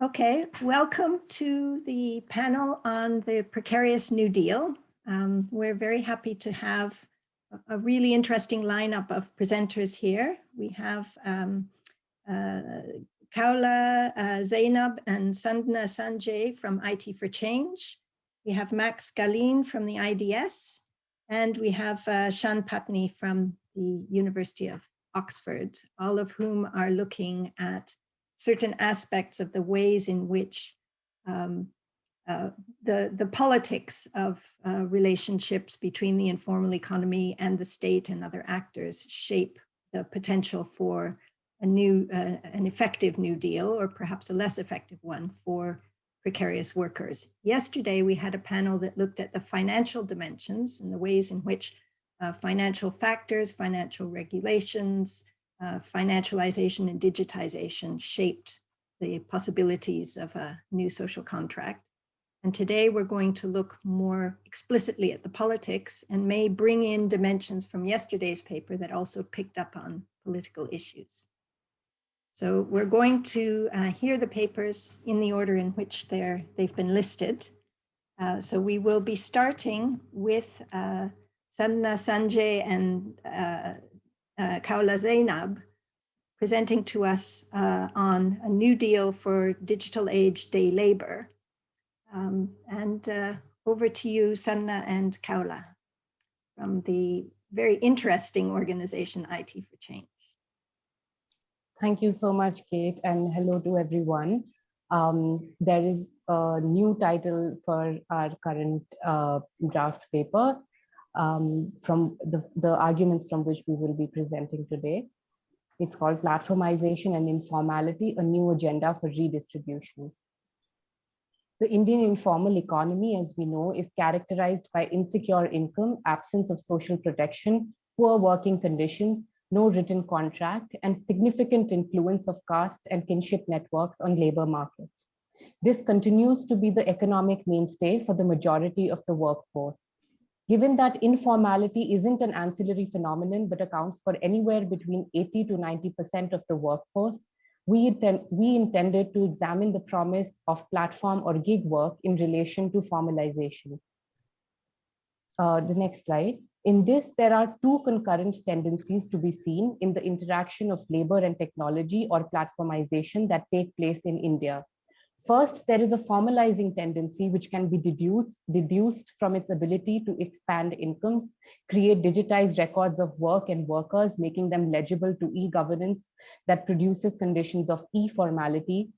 Okay, welcome to the panel on the precarious New Deal. We're very happy to have a really interesting lineup of presenters here. We have Kaula Zainab and Sandhna Sanjay from IT for Change. We have Max Galin from the IDS, and we have Shan Patni from the University of Oxford, all of whom are looking at certain aspects of the ways in which the politics of relationships between the informal economy and the state and other actors shape the potential for an effective New Deal, or perhaps a less effective one, for precarious workers. Yesterday, we had a panel that looked at the financial dimensions and the ways in which financial factors, financial regulations, financialization and digitization shaped the possibilities of a new social contract. And today we're going to look more explicitly at the politics and may bring in dimensions from yesterday's paper that also picked up on political issues. So we're going to hear the papers in the order in which they've been listed. So we will be starting with Sandhna Sanjay and Kaula Zainab presenting to us on a new deal for digital age day labor. Over to you, Sandhna and Kaula, from the very interesting organization IT for Change. Thank you so much, Kate, and hello to everyone. There is a new title for our current draft paper, from the arguments from which we will be presenting today. It's called Platformization and Informality, a New Agenda for Redistribution. The Indian informal economy, as we know, is characterized by insecure income, absence of social protection, poor working conditions, no written contract, and significant influence of caste and kinship networks on labor markets. This continues to be the economic mainstay for the majority of the workforce. Given that informality isn't an ancillary phenomenon, but accounts for anywhere between 80 to 90% of the workforce, we intended to examine the promise of platform or gig work in relation to formalization. The next slide. In this, there are two concurrent tendencies to be seen in the interaction of labor and technology, or platformization, that take place in India. First, there is a formalizing tendency which can be deduced from its ability to expand incomes, create digitized records of work and workers, making them legible to e-governance that produces conditions of e-formality,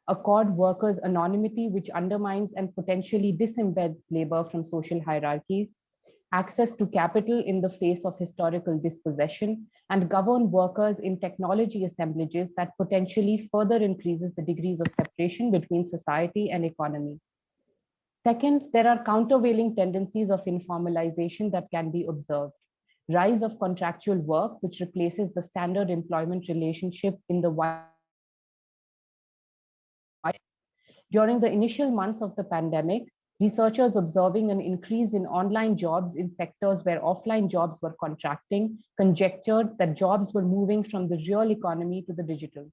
accord workers anonymity which undermines and potentially disembeds labor from social hierarchies, access to capital in the face of historical dispossession, and govern workers in technology assemblages that potentially further increases the degrees of separation between society and economy. Second, there are countervailing tendencies of informalization that can be observed. Rise of contractual work, which replaces the standard employment relationship in the white. During the initial months of the pandemic, researchers observing an increase in online jobs in sectors where offline jobs were contracting conjectured that jobs were moving from the real economy to the digital.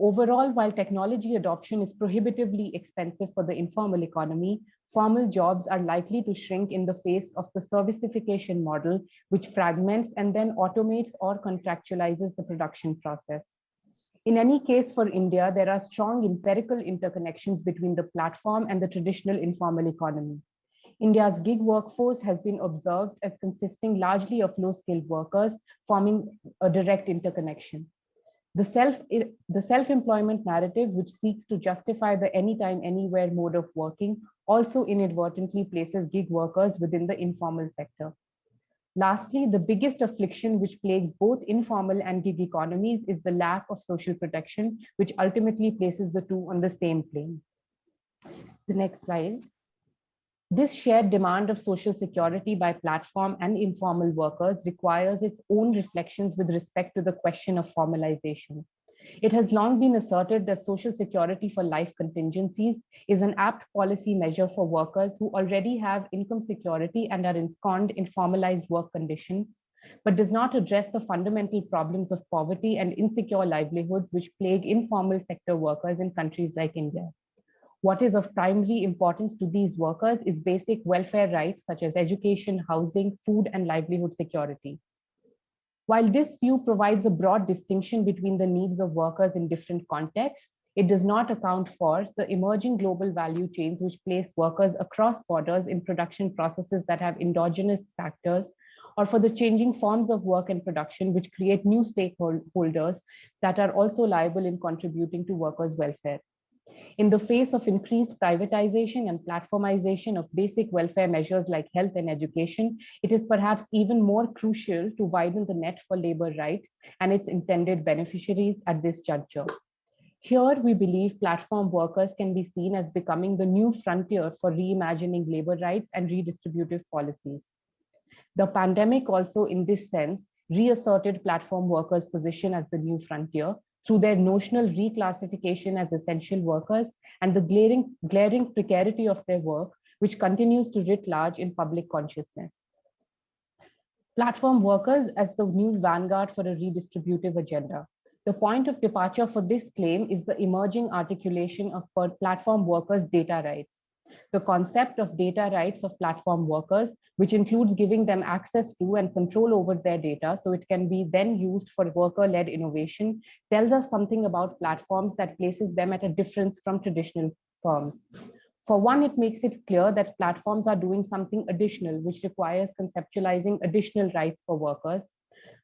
Overall, while technology adoption is prohibitively expensive for the informal economy, formal jobs are likely to shrink in the face of the servicification model, which fragments and then automates or contractualizes the production process. In any case, for India, there are strong empirical interconnections between the platform and the traditional informal economy. India's gig workforce has been observed as consisting largely of low-skilled workers, forming a direct interconnection. The self-employment narrative, which seeks to justify the anytime, anywhere mode of working, also inadvertently places gig workers within the informal sector. Lastly, the biggest affliction which plagues both informal and gig economies is the lack of social protection, which ultimately places the two on the same plane. The next slide. This shared demand of social security by platform and informal workers requires its own reflections with respect to the question of formalization. It has long been asserted that social security for life contingencies is an apt policy measure for workers who already have income security and are ensconced in formalized work conditions, but does not address the fundamental problems of poverty and insecure livelihoods which plague informal sector workers in countries like India. What is of primary importance to these workers is basic welfare rights such as education, housing, food, and livelihood security. While this view provides a broad distinction between the needs of workers in different contexts, it does not account for the emerging global value chains which place workers across borders in production processes that have endogenous factors, or for the changing forms of work and production which create new stakeholders that are also liable in contributing to workers' welfare. In the face of increased privatization and platformization of basic welfare measures like health and education, it is perhaps even more crucial to widen the net for labor rights and its intended beneficiaries at this juncture. Here, we believe platform workers can be seen as becoming the new frontier for reimagining labor rights and redistributive policies. The pandemic also, in this sense, reasserted platform workers' position as the new frontier through their notional reclassification as essential workers and the glaring precarity of their work, which continues to writ large in public consciousness. Platform workers as the new vanguard for a redistributive agenda. The point of departure for this claim is the emerging articulation of platform workers' data rights. The concept of data rights of platform workers, which includes giving them access to and control over their data so it can be then used for worker-led innovation, tells us something about platforms that places them at a difference from traditional firms. For one, it makes it clear that platforms are doing something additional, which requires conceptualizing additional rights for workers.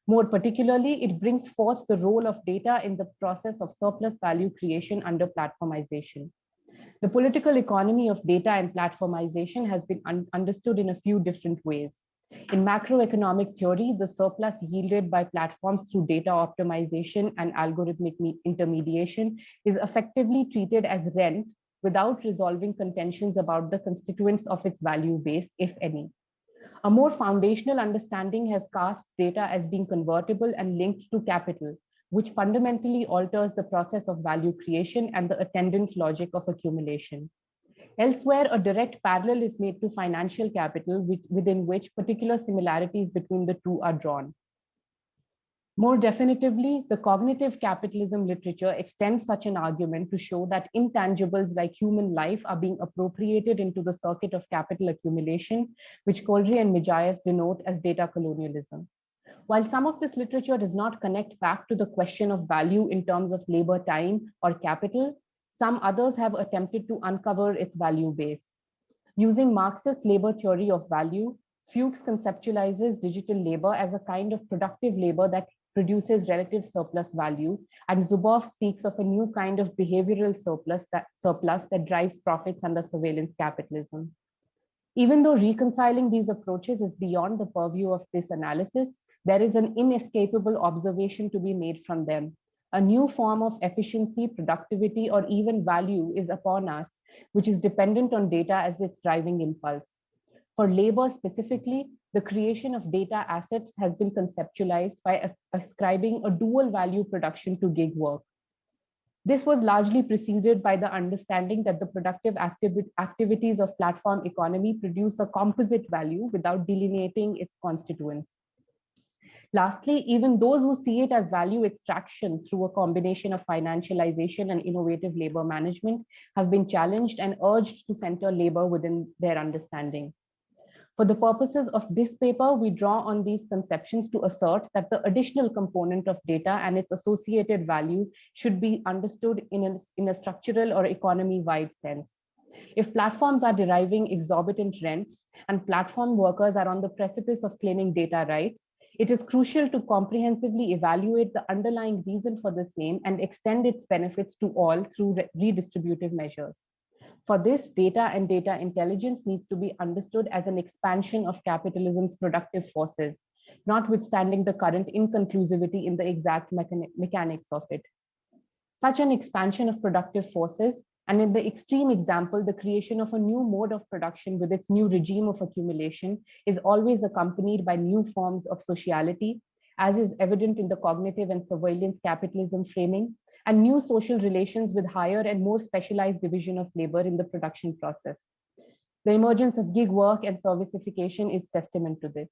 More particularly, it brings forth the role of data in the process of surplus value creation under platformization. The political economy of data and platformization has been understood in a few different ways. In macroeconomic theory, the surplus yielded by platforms through data optimization and algorithmic intermediation is effectively treated as rent without resolving contentions about the constituents of its value base, if any. A more foundational understanding has cast data as being convertible and linked to capital, which fundamentally alters the process of value creation and the attendant logic of accumulation. Elsewhere, a direct parallel is made to financial capital, within which particular similarities between the two are drawn. More definitively, the cognitive capitalism literature extends such an argument to show that intangibles like human life are being appropriated into the circuit of capital accumulation, which Coldry and Mijajas denote as data colonialism. While some of this literature does not connect back to the question of value in terms of labor time or capital, some others have attempted to uncover its value base. Using Marxist labor theory of value, Fuchs conceptualizes digital labor as a kind of productive labor that produces relative surplus value, and Zuboff speaks of a new kind of behavioral surplus that drives profits under surveillance capitalism. Even though reconciling these approaches is beyond the purview of this analysis, there is an inescapable observation to be made from them. A new form of efficiency, productivity, or even value is upon us, which is dependent on data as its driving impulse. For labor specifically, the creation of data assets has been conceptualized by ascribing a dual value production to gig work. This was largely preceded by the understanding that the productive activities of platform economy produce a composite value without delineating its constituents. Lastly, even those who see it as value extraction through a combination of financialization and innovative labor management have been challenged and urged to center labor within their understanding. For the purposes of this paper, we draw on these conceptions to assert that the additional component of data and its associated value should be understood in a structural or economy-wide sense. If platforms are deriving exorbitant rents and platform workers are on the precipice of claiming data rights, it is crucial to comprehensively evaluate the underlying reason for the same and extend its benefits to all through redistributive measures. For this, data and data intelligence needs to be understood as an expansion of capitalism's productive forces, notwithstanding the current inconclusivity in the exact mechanics of it. Such an expansion of productive forces, and in the extreme example, the creation of a new mode of production with its new regime of accumulation, is always accompanied by new forms of sociality, as is evident in the cognitive and surveillance capitalism framing, and new social relations with higher and more specialized division of labor in the production process. The emergence of gig work and servicification is testament to this.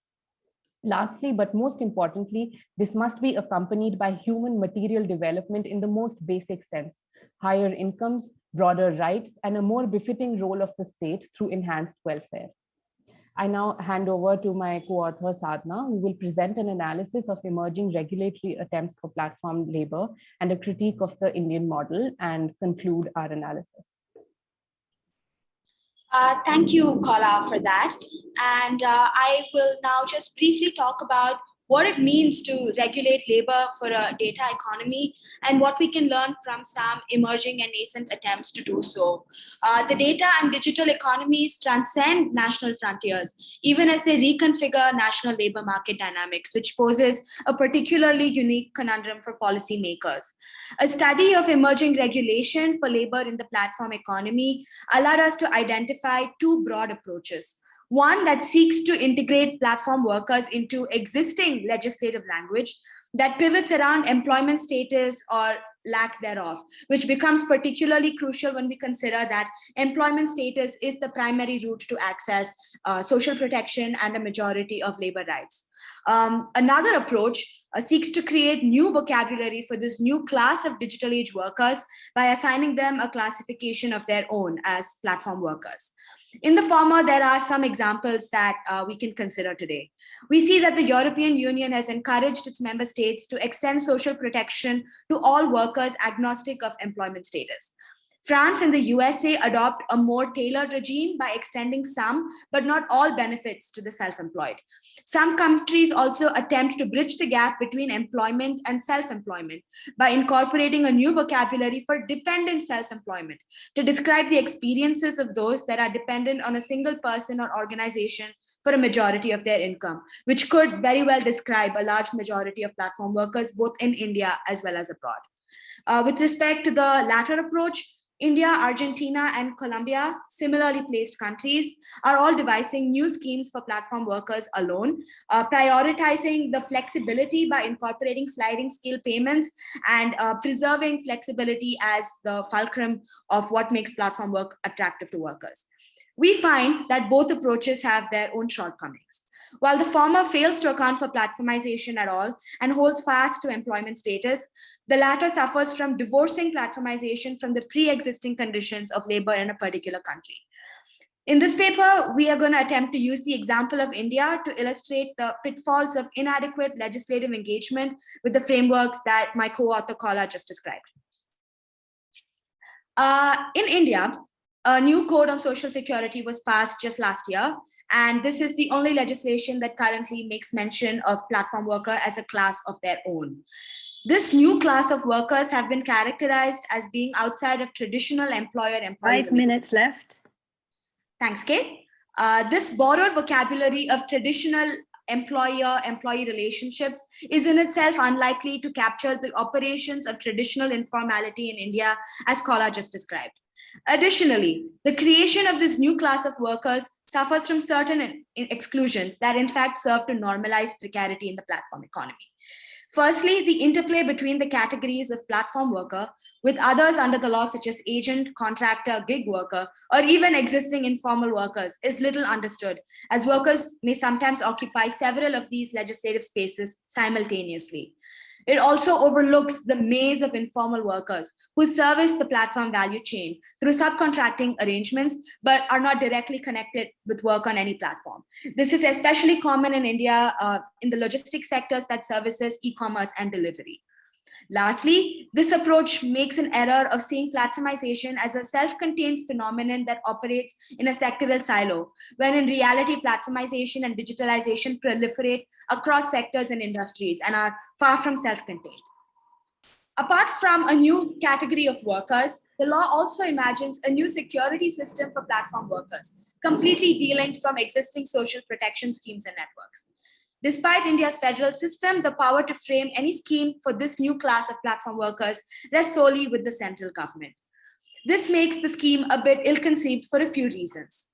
Lastly, but most importantly, this must be accompanied by human material development in the most basic sense, higher incomes, broader rights, and a more befitting role of the state through enhanced welfare. I now hand over to my co-author Sadhna, who will present an analysis of emerging regulatory attempts for platform labor and a critique of the Indian model, and conclude our analysis. Thank you, Kala, for that. And I will now just briefly talk about what it means to regulate labor for a data economy and what we can learn from some emerging and nascent attempts to do so. The data and digital economies transcend national frontiers, even as they reconfigure national labor market dynamics, which poses a particularly unique conundrum for policymakers. A study of emerging regulation for labor in the platform economy allowed us to identify two broad approaches. One that seeks to integrate platform workers into existing legislative language that pivots around employment status or lack thereof, which becomes particularly crucial when we consider that employment status is the primary route to access social protection and a majority of labor rights. Another approach seeks to create new vocabulary for this new class of digital age workers by assigning them a classification of their own as platform workers. In the former, there are some examples that we can consider today. We see that the European Union has encouraged its member states to extend social protection to all workers agnostic of employment status. France and the USA adopt a more tailored regime by extending some, but not all benefits to the self-employed. Some countries also attempt to bridge the gap between employment and self-employment by incorporating a new vocabulary for dependent self-employment to describe the experiences of those that are dependent on a single person or organization for a majority of their income, which could very well describe a large majority of platform workers, both in India as well as abroad. With respect to the latter approach, India, Argentina, and Colombia, similarly placed countries, are all devising new schemes for platform workers alone, prioritizing the flexibility by incorporating sliding scale payments and preserving flexibility as the fulcrum of what makes platform work attractive to workers. We find that both approaches have their own shortcomings. While the former fails to account for platformization at all and holds fast to employment status, the latter suffers from divorcing platformization from the pre-existing conditions of labor in a particular country. In this paper, we are going to attempt to use the example of India to illustrate the pitfalls of inadequate legislative engagement with the frameworks that my co-author Kala just described. In India, a new code on social security was passed just last year, and this is the only legislation that currently makes mention of platform worker as a class of their own. This new class of workers have been characterized as being outside of traditional employer-employee. 5 minutes left. Thanks, Kate. This borrowed vocabulary of traditional employer-employee relationships is in itself unlikely to capture the operations of traditional informality in India, as Kala just described. Additionally, the creation of this new class of workers suffers from certain exclusions that in fact serve to normalize precarity in the platform economy. Firstly, the interplay between the categories of platform worker with others under the law such as agent, contractor, gig worker, or even existing informal workers is little understood, as workers may sometimes occupy several of these legislative spaces simultaneously. It also overlooks the maze of informal workers who service the platform value chain through subcontracting arrangements, but are not directly connected with work on any platform. This is especially common in India in the logistics sectors that services e-commerce and delivery. Lastly, this approach makes an error of seeing platformization as a self-contained phenomenon that operates in a sectoral silo, when in reality, platformization and digitalization proliferate across sectors and industries and are far from self-contained. Apart from a new category of workers, the law also imagines a new security system for platform workers, completely de-linked from existing social protection schemes and networks. Despite India's federal system, the power to frame any scheme for this new class of platform workers rests solely with the central government. This makes the scheme a bit ill-conceived for a few reasons.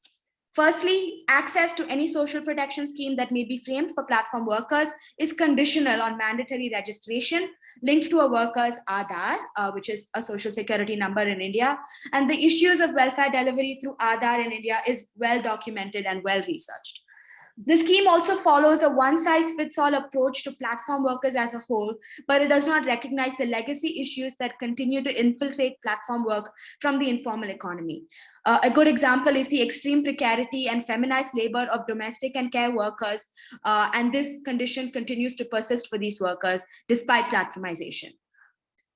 Firstly, access to any social protection scheme that may be framed for platform workers is conditional on mandatory registration linked to a worker's Aadhaar, which is a social security number in India, and the issues of welfare delivery through Aadhaar in India is well documented and well researched. The scheme also follows a one-size-fits-all approach to platform workers as a whole, but it does not recognize the legacy issues that continue to infiltrate platform work from the informal economy. A good example is the extreme precarity and feminized labor of domestic and care workers, and this condition continues to persist for these workers despite platformization.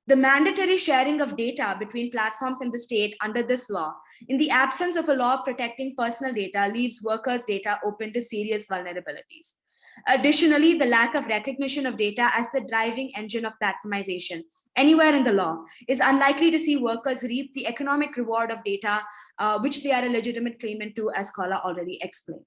The mandatory sharing of data between platforms and the state under this law, in the absence of a law protecting personal data, leaves workers' data open to serious vulnerabilities. Additionally, the lack of recognition of data as the driving engine of platformization anywhere in the law is unlikely to see workers reap the economic reward of data, which they are a legitimate claimant to, as Kala already explained.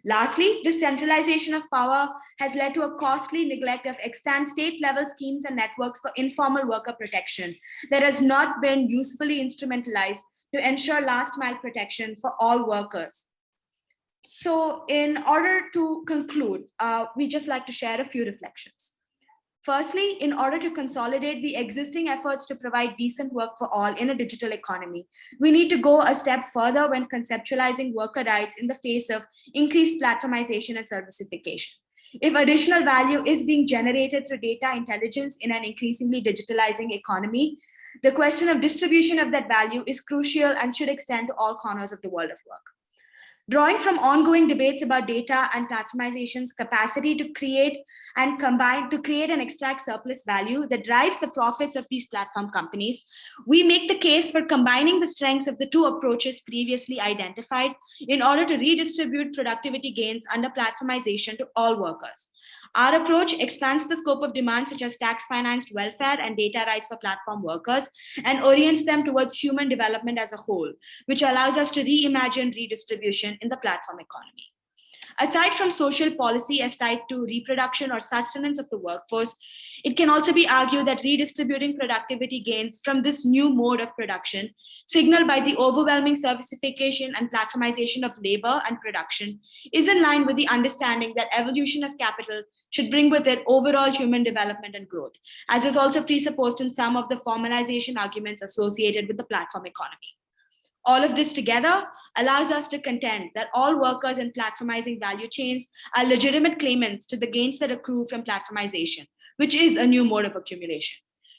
Lastly, decentralization of power has led to a costly neglect of extant state-level schemes and networks for informal worker protection that has not been usefully instrumentalized to ensure last-mile protection for all workers. So in order to conclude, we just like to share a few reflections. Firstly, in order to consolidate the existing efforts to provide decent work for all in a digital economy, we need to go a step further when conceptualizing worker rights in the face of increased platformization and servicification. If additional value is being generated through data intelligence in an increasingly digitalizing economy, the question of distribution of that value is crucial and should extend to all corners of the world of work. Drawing from ongoing debates about data and platformization's capacity to create and combine, to create and extract surplus value that drives the profits of these platform companies, we make the case for combining the strengths of the two approaches previously identified in order to redistribute productivity gains under platformization to all workers. Our approach expands the scope of demands such as tax-financed welfare and data rights for platform workers and orients them towards human development as a whole, which allows us to reimagine redistribution in the platform economy. Aside from social policy as tied to reproduction or sustenance of the workforce, it can also be argued that redistributing productivity gains from this new mode of production, signaled by the overwhelming servicification and platformization of labor and production, is in line with the understanding that evolution of capital should bring with it overall human development and growth, as is also presupposed in some of the formalization arguments associated with the platform economy. All of this together allows us to contend that all workers in platformizing value chains are legitimate claimants to the gains that accrue from platformization, which is a new mode of accumulation.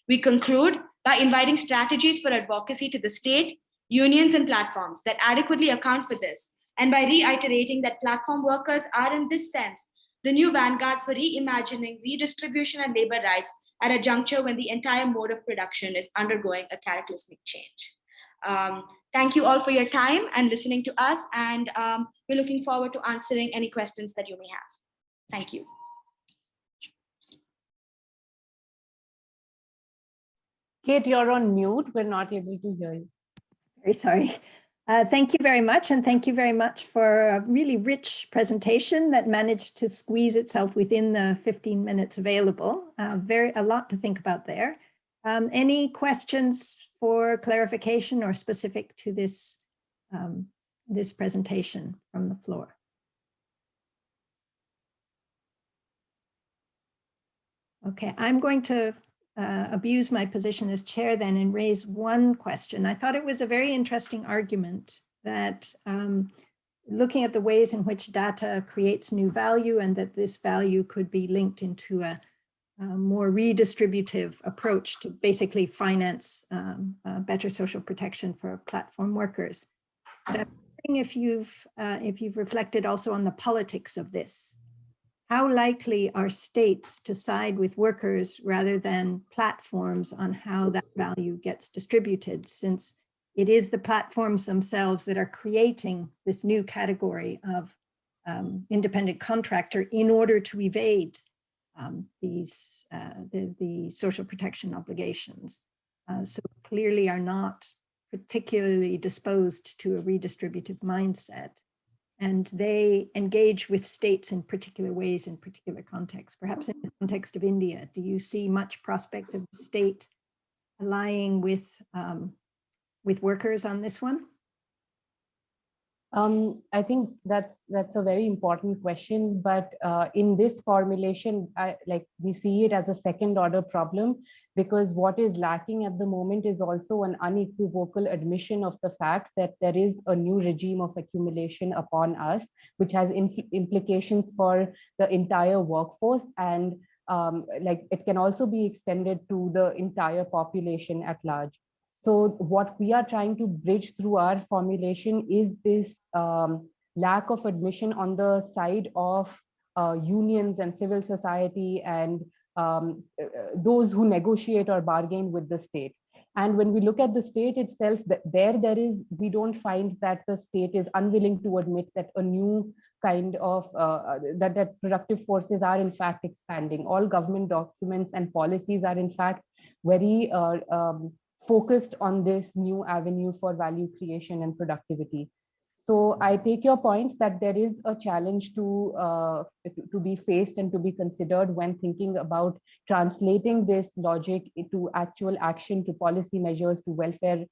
We conclude by inviting strategies for advocacy to the state, unions, and platforms that adequately account for this, and by reiterating that platform workers are, in this sense, the new vanguard for reimagining redistribution and labor rights at a juncture when the entire mode of production is undergoing a cataclysmic change. Thank you all for your time and listening to us, and we're looking forward to answering any questions that you may have. Thank you. Kate, you're on mute. We're not able to hear you. Very sorry. Thank you very much, and thank you very much for a really rich presentation that managed to squeeze itself within the 15 minutes available. A lot to think about there. Any questions for clarification or specific to this, this presentation from the floor? Okay, I'm going to abuse my position as chair then and raise one question. I thought it was a very interesting argument that looking at the ways in which data creates new value and that this value could be linked into a more redistributive approach to basically finance better social protection for platform workers. But I'm wondering if you've reflected also on the politics of this. How likely are states to side with workers rather than platforms on how that value gets distributed, since it is the platforms themselves that are creating this new category of independent contractor in order to evade the social protection obligations. So clearly are not particularly disposed to a redistributive mindset. And they engage with states in particular ways, in particular contexts. Perhaps in the context of India, do you see much prospect of the state allying with workers on this one? I think that's a very important question, but in this formulation, we see it as a second order problem, because what is lacking at the moment is also an unequivocal admission of the fact that there is a new regime of accumulation upon us, which has implications for the entire workforce, and it can also be extended to the entire population at large. So what we are trying to bridge through our formulation is this lack of admission on the side of unions and civil society and those who negotiate or bargain with the state. And when we look at the state itself, we don't find that the state is unwilling to admit that a new kind of that productive forces are in fact expanding. All government documents and policies are in fact very focused on this new avenue for value creation and productivity. So I take your point that there is a challenge to be faced and to be considered when thinking about translating this logic into actual action, to policy measures, to welfare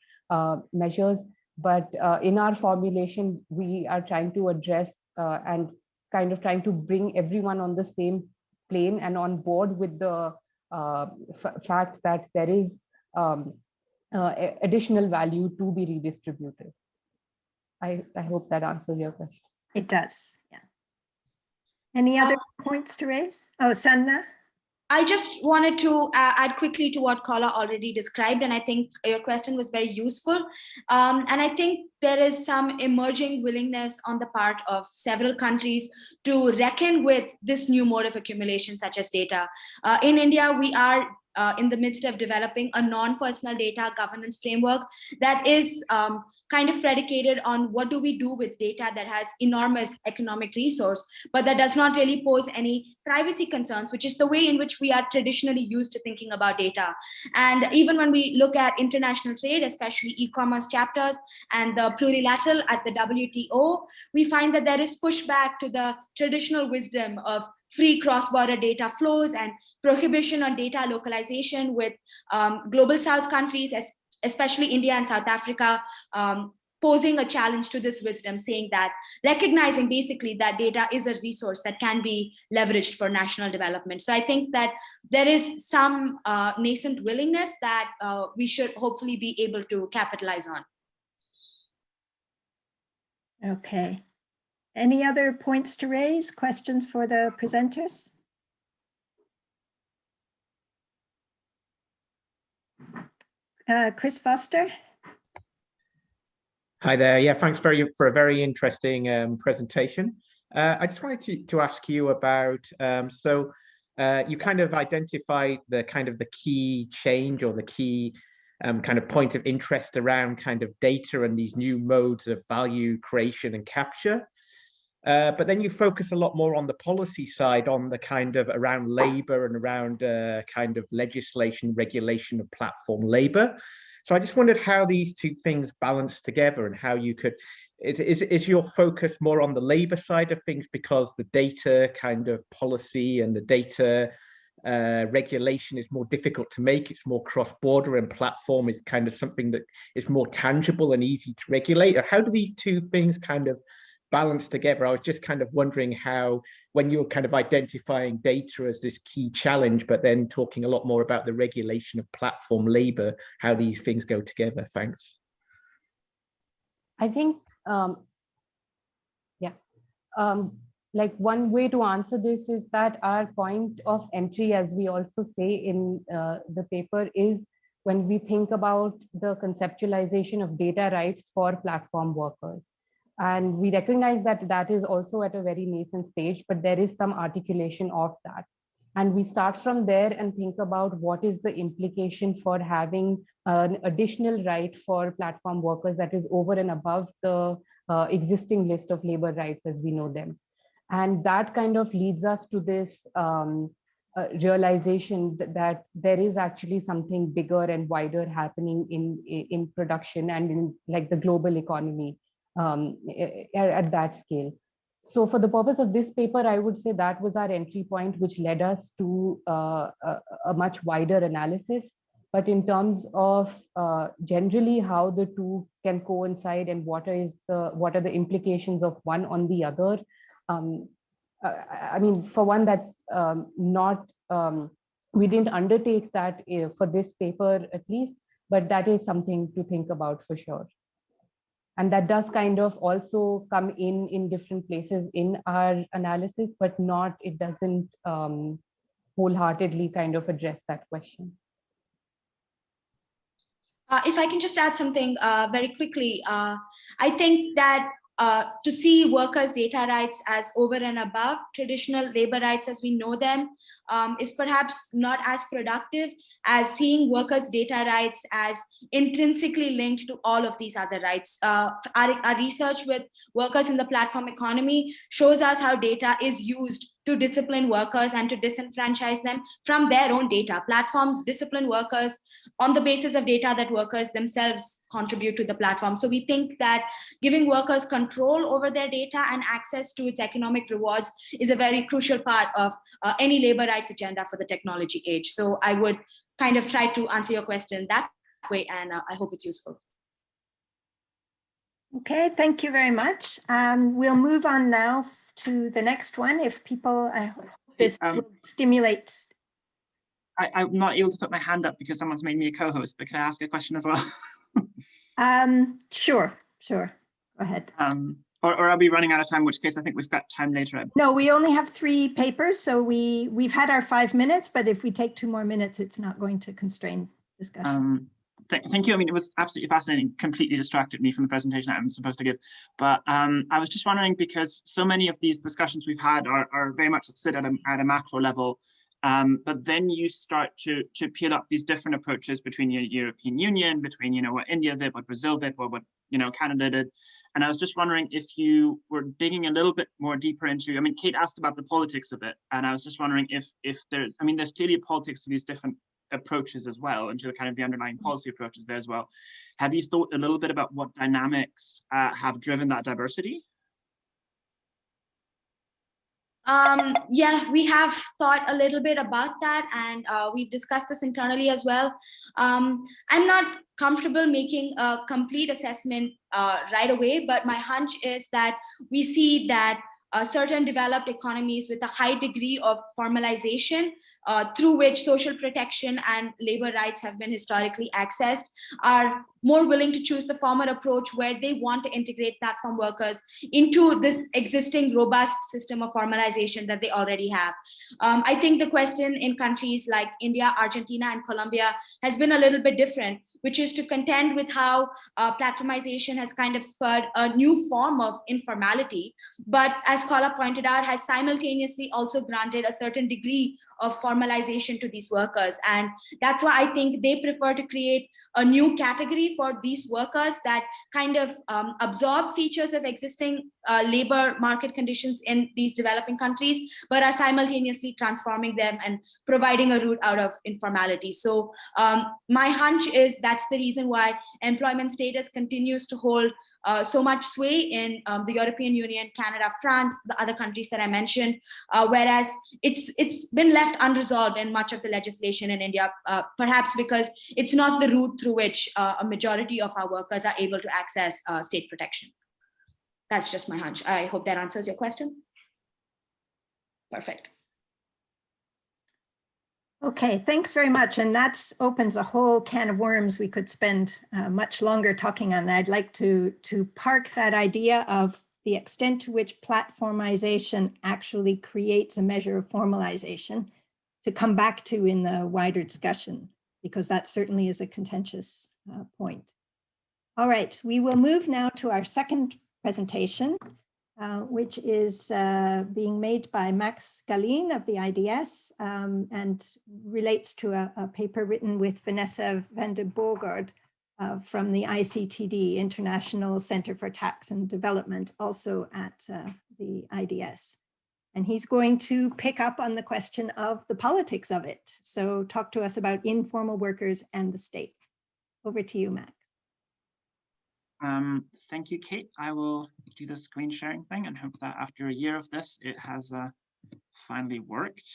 measures. But in our formulation, we are trying to address and kind of trying to bring everyone on the same plane and on board with the fact that there is additional value to be redistributed. I hope that answers your question. It does, yeah. Any other points to raise? Oh, Sanna? I just wanted to add quickly to what Kala already described, and I think your question was very useful. And I think there is some emerging willingness on the part of several countries to reckon with this new mode of accumulation, such as data. In India, we are in the midst of developing a non-personal data governance framework that is kind of predicated on what do we do with data that has enormous economic resource, but that does not really pose any privacy concerns, which is the way in which we are traditionally used to thinking about data. And even when we look at international trade, especially e-commerce chapters and the plurilateral at the WTO, we find that there is pushback to the traditional wisdom of free cross-border data flows and prohibition on data localization with global South countries, especially India and South Africa, posing a challenge to this wisdom, saying that, recognizing basically that data is a resource that can be leveraged for national development. So I think that there is some nascent willingness that we should hopefully be able to capitalize on. Okay. Any other points to raise? Questions for the presenters? Chris Foster. Hi there. Yeah, thanks for a very interesting presentation. I just wanted to ask you about, you kind of identified the key change or the key kind of point of interest around kind of data and these new modes of value creation and capture. But then you focus a lot more on the policy side, on the kind of around labor and around kind of legislation, regulation of platform labor. So I just wondered how these two things balance together and how you could, is your focus more on the labor side of things because the data kind of policy and the data regulation is more difficult to make, it's more cross-border, and platform is kind of something that is more tangible and easy to regulate? Or how do these two things kind of balance together? I was just kind of wondering how, when you're kind of identifying data as this key challenge, but then talking a lot more about the regulation of platform labor, how these things go together. Thanks. I think, like one way to answer this is that our point of entry, as we also say in the paper, is when we think about the conceptualization of data rights for platform workers. And we recognize that that is also at a very nascent stage, but there is some articulation of that. And we start from there and think about what is the implication for having an additional right for platform workers that is over and above the existing list of labor rights as we know them. And that kind of leads us to this realization that there is actually something bigger and wider happening in production and in like the global economy. At that scale. So for the purpose of this paper, I would say that was our entry point, which led us to a much wider analysis. But in terms of generally how the two can coincide and what are the implications of one on the other, I mean, for one, that's not, we didn't undertake that for this paper at least, but that is something to think about for sure. And that does kind of also come in different places in our analysis, but not, it doesn't wholeheartedly kind of address that question. If I can just add something very quickly, I think that to see workers' data rights as over and above traditional labor rights as we know them is perhaps not as productive as seeing workers' data rights as intrinsically linked to all of these other rights. Our research with workers in the platform economy shows us how data is used to discipline workers and to disenfranchise them from their own data. Platforms discipline workers on the basis of data that workers themselves contribute to the platform. So we think that giving workers control over their data and access to its economic rewards is a very crucial part of any labor rights agenda for the technology age. So I would kind of try to answer your question that way, and I hope it's useful. Okay, thank you very much. We'll move on now to the next one. If people, I hope this will stimulate. I'm not able to put my hand up because someone's made me a co-host, but can I ask a question as well? Sure. Go ahead. Or I'll be running out of time, in which case I think we've got time later. No, we only have 3 papers, so we've had our 5 minutes, but if we take 2 more minutes, it's not going to constrain discussion. Thank you. I mean, it was absolutely fascinating, completely distracted me from the presentation I'm supposed to give. But I was just wondering, because so many of these discussions we've had are very much sit at a macro level. But then you start to peel up these different approaches between your European Union, between, you know, what India did, what Brazil did, what you know, Canada did. And I was just wondering if you were digging a little bit more deeper into, I mean, Kate asked about the politics of it. And I was just wondering if there's, I mean, there's clearly a politics to these different approaches as well, and to kind of the underlying policy approaches there as well. Have you thought a little bit about what dynamics have driven that diversity? Yeah, we have thought a little bit about that, and we've discussed this internally as well. I'm not comfortable making a complete assessment right away, but my hunch is that we see that certain developed economies with a high degree of formalization through which social protection and labor rights have been historically accessed are more willing to choose the former approach, where they want to integrate platform workers into this existing robust system of formalization that they already have. I think the question in countries like India, Argentina, and Colombia has been a little bit different, which is to contend with how platformization has kind of spurred a new form of informality, but as Kala pointed out, has simultaneously also granted a certain degree of formalization to these workers. And that's why I think they prefer to create a new category for these workers that kind of absorb features of existing labor market conditions in these developing countries, but are simultaneously transforming them and providing a route out of informality. So my hunch is that's the reason why employment status continues to hold so much sway in the European Union, Canada, France, the other countries that I mentioned, whereas it's been left unresolved in much of the legislation in India, perhaps because it's not the route through which a majority of our workers are able to access state protection. That's just my hunch. I hope that answers your question. Perfect. Okay, thanks very much. And that opens a whole can of worms we could spend much longer talking on. I'd like to park that idea of the extent to which platformization actually creates a measure of formalization to come back to in the wider discussion, because that certainly is a contentious point. All right, we will move now to our second presentation, which is being made by Max Galin of the IDS and relates to a paper written with Vanessa van de Bogaard from the ICTD, International Center for Tax and Development, also at the IDS. And he's going to pick up on the question of the politics of it. So talk to us about informal workers and the state. Over to you, Max. Thank you, Kate. I will do the screen sharing thing and hope that after a year of this, it has finally worked.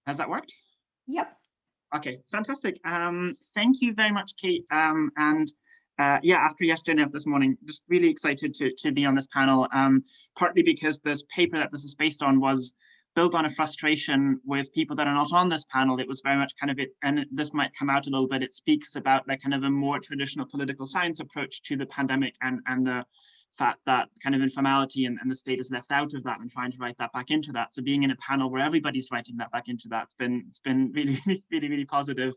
Has that worked? Yep. Okay, fantastic. Thank you very much, Kate. Yeah, after yesterday and this morning, just really excited to be on this panel, partly because this paper that this is based on was built on a frustration with people that are not on this panel. It was very much kind of it, and this might come out a little bit, it speaks about like kind of a more traditional political science approach to the pandemic and the fact that kind of informality and the state is left out of that and trying to write that back into that. So being in a panel where everybody's writing that back into that, it's been really, really positive.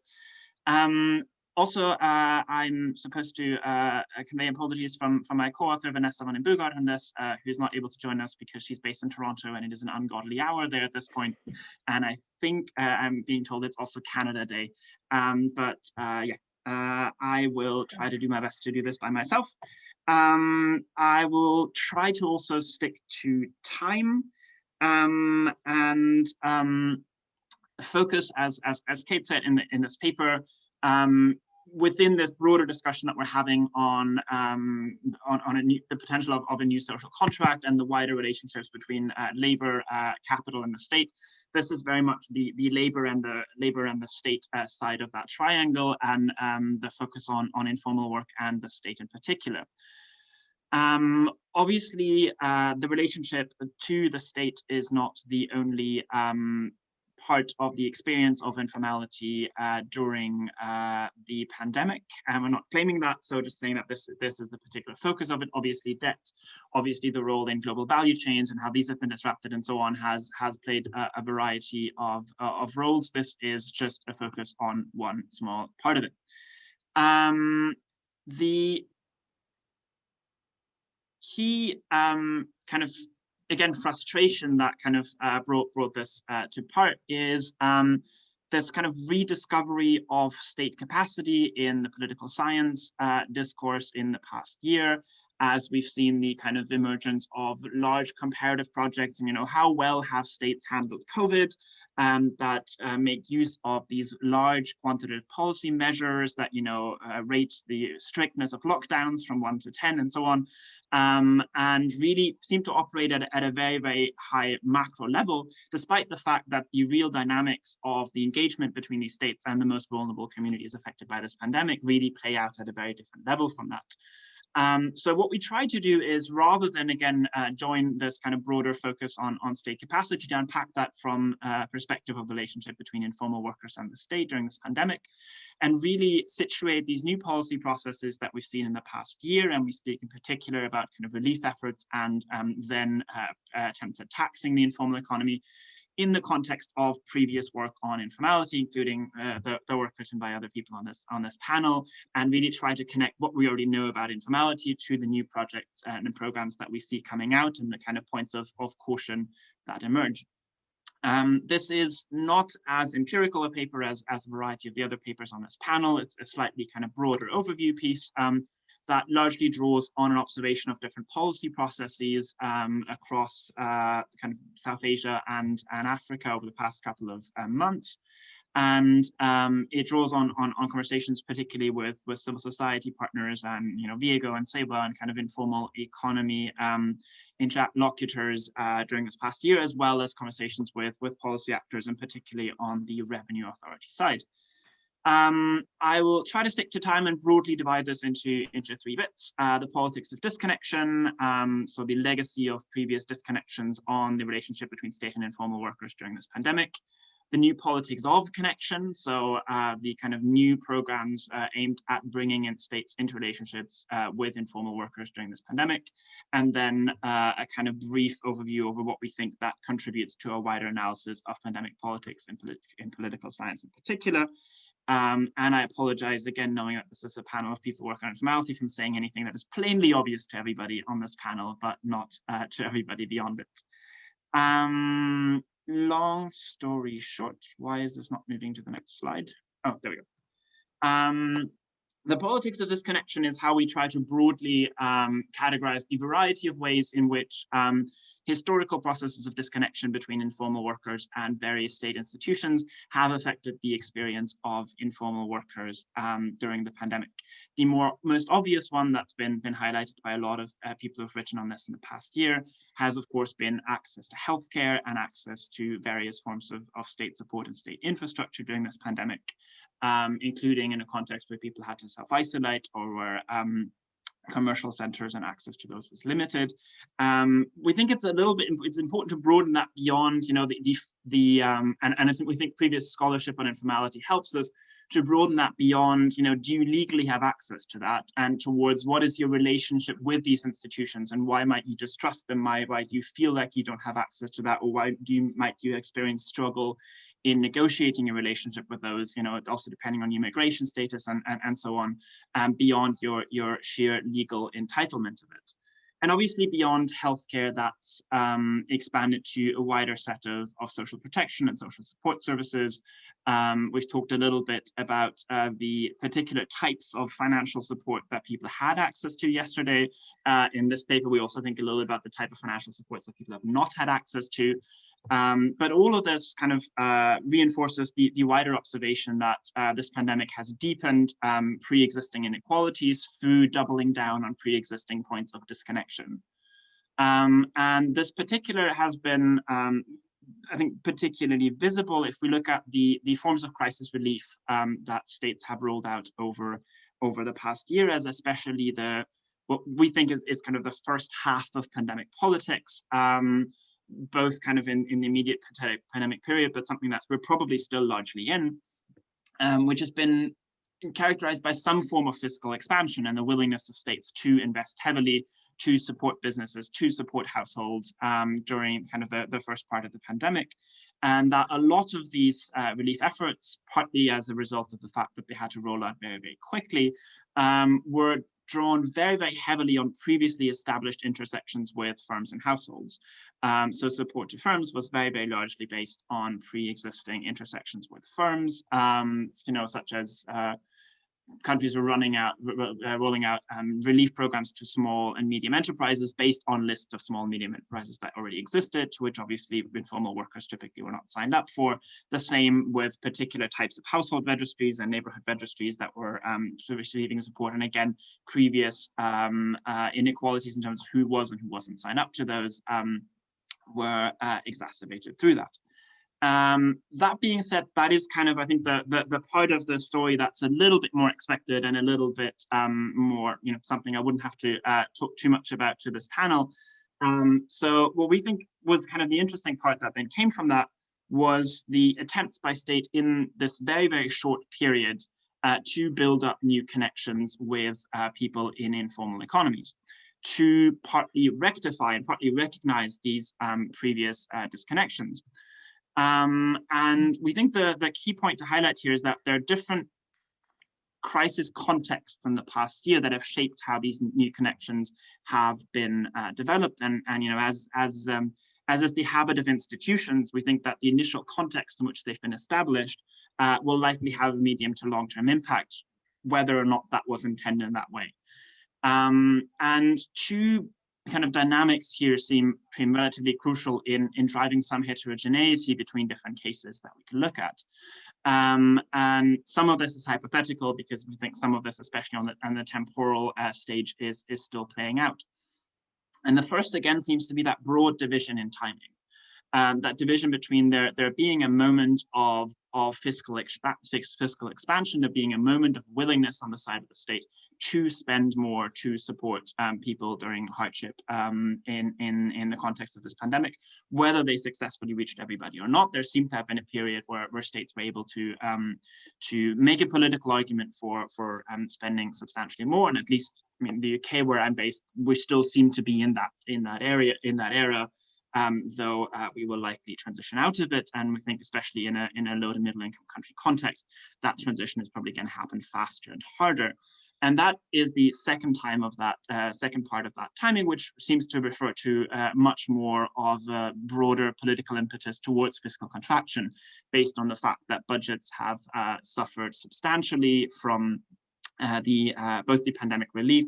Also, I'm supposed to convey apologies from my co-author, Vanessa van den Boogaard, on this, who's not able to join us because she's based in Toronto and it is an ungodly hour there at this point. And I think I'm being told it's also Canada Day. Yeah, I will try to do my best to do this by myself. I will try to also stick to time and focus, as Kate said in this paper, within this broader discussion that we're having on the potential of a new social contract and the wider relationships between labor, capital, and the state. This is very much the labor and the state side of that triangle, and the focus on informal work and the state in particular. Obviously, the relationship to the state is not the only part of the experience of informality during the pandemic, and we're not claiming that, so just saying that this is the particular focus of it. Obviously debt, obviously the role in global value chains and how these have been disrupted and so on has played a variety of roles. This is just a focus on one small part of it. The key kind of, again, frustration that kind of brought this to part is this kind of rediscovery of state capacity in the political science discourse in the past year, as we've seen the kind of emergence of large comparative projects, and, you know, how well have states handled COVID, that make use of these large quantitative policy measures that, you know, rate the strictness of lockdowns from 1 to 10 and so on, and really seem to operate at a very, very high macro level, despite the fact that the real dynamics of the engagement between these states and the most vulnerable communities affected by this pandemic really play out at a very different level from that. So what we try to do is, rather than, again, join this kind of broader focus on state capacity, to unpack that from a perspective of the relationship between informal workers and the state during this pandemic, and really situate these new policy processes that we've seen in the past year. And we speak in particular about kind of relief efforts and then attempts at taxing the informal economy in the context of previous work on informality, including the work written by other people on this panel, and really try to connect what we already know about informality to the new projects and programs that we see coming out, and the kind of points of caution that emerge. This is not as empirical a paper as a variety of the other papers on this panel. It's a slightly kind of broader overview piece that largely draws on an observation of different policy processes across kind of South Asia and Africa over the past couple of months. And it draws on conversations, particularly with civil society partners and, you know, Viego and Seba and kind of informal economy interlocutors during this past year, as well as conversations with policy actors, and particularly on the revenue authority side. I will try to stick to time and broadly divide this into 3 bits. The politics of disconnection, so the legacy of previous disconnections on the relationship between state and informal workers during this pandemic. The new politics of connection, so the kind of new programs aimed at bringing in states into relationships with informal workers during this pandemic. And then a kind of brief overview over what we think that contributes to a wider analysis of pandemic politics in political science in particular. And I apologize again, knowing that this is a panel of people working on informality, from saying anything that is plainly obvious to everybody on this panel, but not to everybody beyond it. Long story short, why is this not moving to the next slide? Oh, there we go. The politics of disconnection is how we try to broadly categorize the variety of ways in which historical processes of disconnection between informal workers and various state institutions have affected the experience of informal workers during the pandemic. The most obvious one that's been highlighted by a lot of people who've written on this in the past year has, of course, been access to healthcare and access to various forms of state support and state infrastructure during this pandemic. Including in a context where people had to self-isolate or where commercial centers and access to those was limited. We think it's important to broaden that beyond, you know, and I think we think previous scholarship on informality helps us to broaden that beyond, you know, do you legally have access to that, and towards what is your relationship with these institutions and why might you distrust them, why do you feel like you don't have access to that, or why might you experience struggle in negotiating a relationship with those, you know, also depending on immigration status and so on, beyond your sheer legal entitlement of it. And obviously beyond healthcare, that's expanded to a wider set of social protection and social support services. We've talked a little bit about the particular types of financial support that people had access to yesterday. In this paper, we also think a little about the type of financial supports that people have not had access to. But all of this kind of reinforces the wider observation that this pandemic has deepened pre-existing inequalities through doubling down on pre-existing points of disconnection. And this particular has been, I think, particularly visible if we look at the forms of crisis relief that states have rolled out over the past year, as especially what we think is kind of the first half of pandemic politics. Both kind of in the immediate pandemic period, but something that we're probably still largely in, which has been characterized by some form of fiscal expansion and the willingness of states to invest heavily, to support businesses, to support households during kind of the first part of the pandemic. And that a lot of these relief efforts, partly as a result of the fact that they had to roll out very, very quickly, were drawn very, very heavily on previously established intersections with firms and households. So support to firms was very, very largely based on pre-existing intersections with firms, you know, such as countries were rolling out relief programs to small and medium enterprises based on lists of small and medium enterprises that already existed, to which obviously informal workers typically were not signed up for. The same with particular types of household registries and neighborhood registries that were receiving support. And again, previous inequalities in terms of who was and who wasn't signed up to those were exacerbated through that. That being said, that is kind of, I think, the part of the story that's a little bit more expected and a little bit more, you know, something I wouldn't have to talk too much about to this panel. So what we think was kind of the interesting part that then came from that was the attempts by state in this very, very short period to build up new connections with people in informal economies, to partly rectify and partly recognize these previous disconnections. And we think the key point to highlight here is that there are different crisis contexts in the past year that have shaped how these new connections have been developed. And you know, as is the habit of institutions, we think that the initial context in which they've been established will likely have a medium to long-term impact, whether or not that was intended in that way. And two kind of dynamics here seem relatively crucial in driving some heterogeneity between different cases that we can look at. And some of this is hypothetical because we think some of this, especially on the temporal stage, is still playing out. And the first, again, seems to be that broad division in timing. That division between there being a moment of fiscal expansion, there being a moment of willingness on the side of the state to spend more to support people during hardship in the context of this pandemic. Whether they successfully reached everybody or not, there seemed to have been a period where states were able to make a political argument for spending substantially more. And at least, I mean, the UK where I'm based, we still seem to be in that era. Though we will likely transition out of it, and we think, especially in a low to middle income country context, that transition is probably going to happen faster and harder. And that is the second time of that second part of that timing, which seems to refer to much more of a broader political impetus towards fiscal contraction, based on the fact that budgets have suffered substantially from both the pandemic relief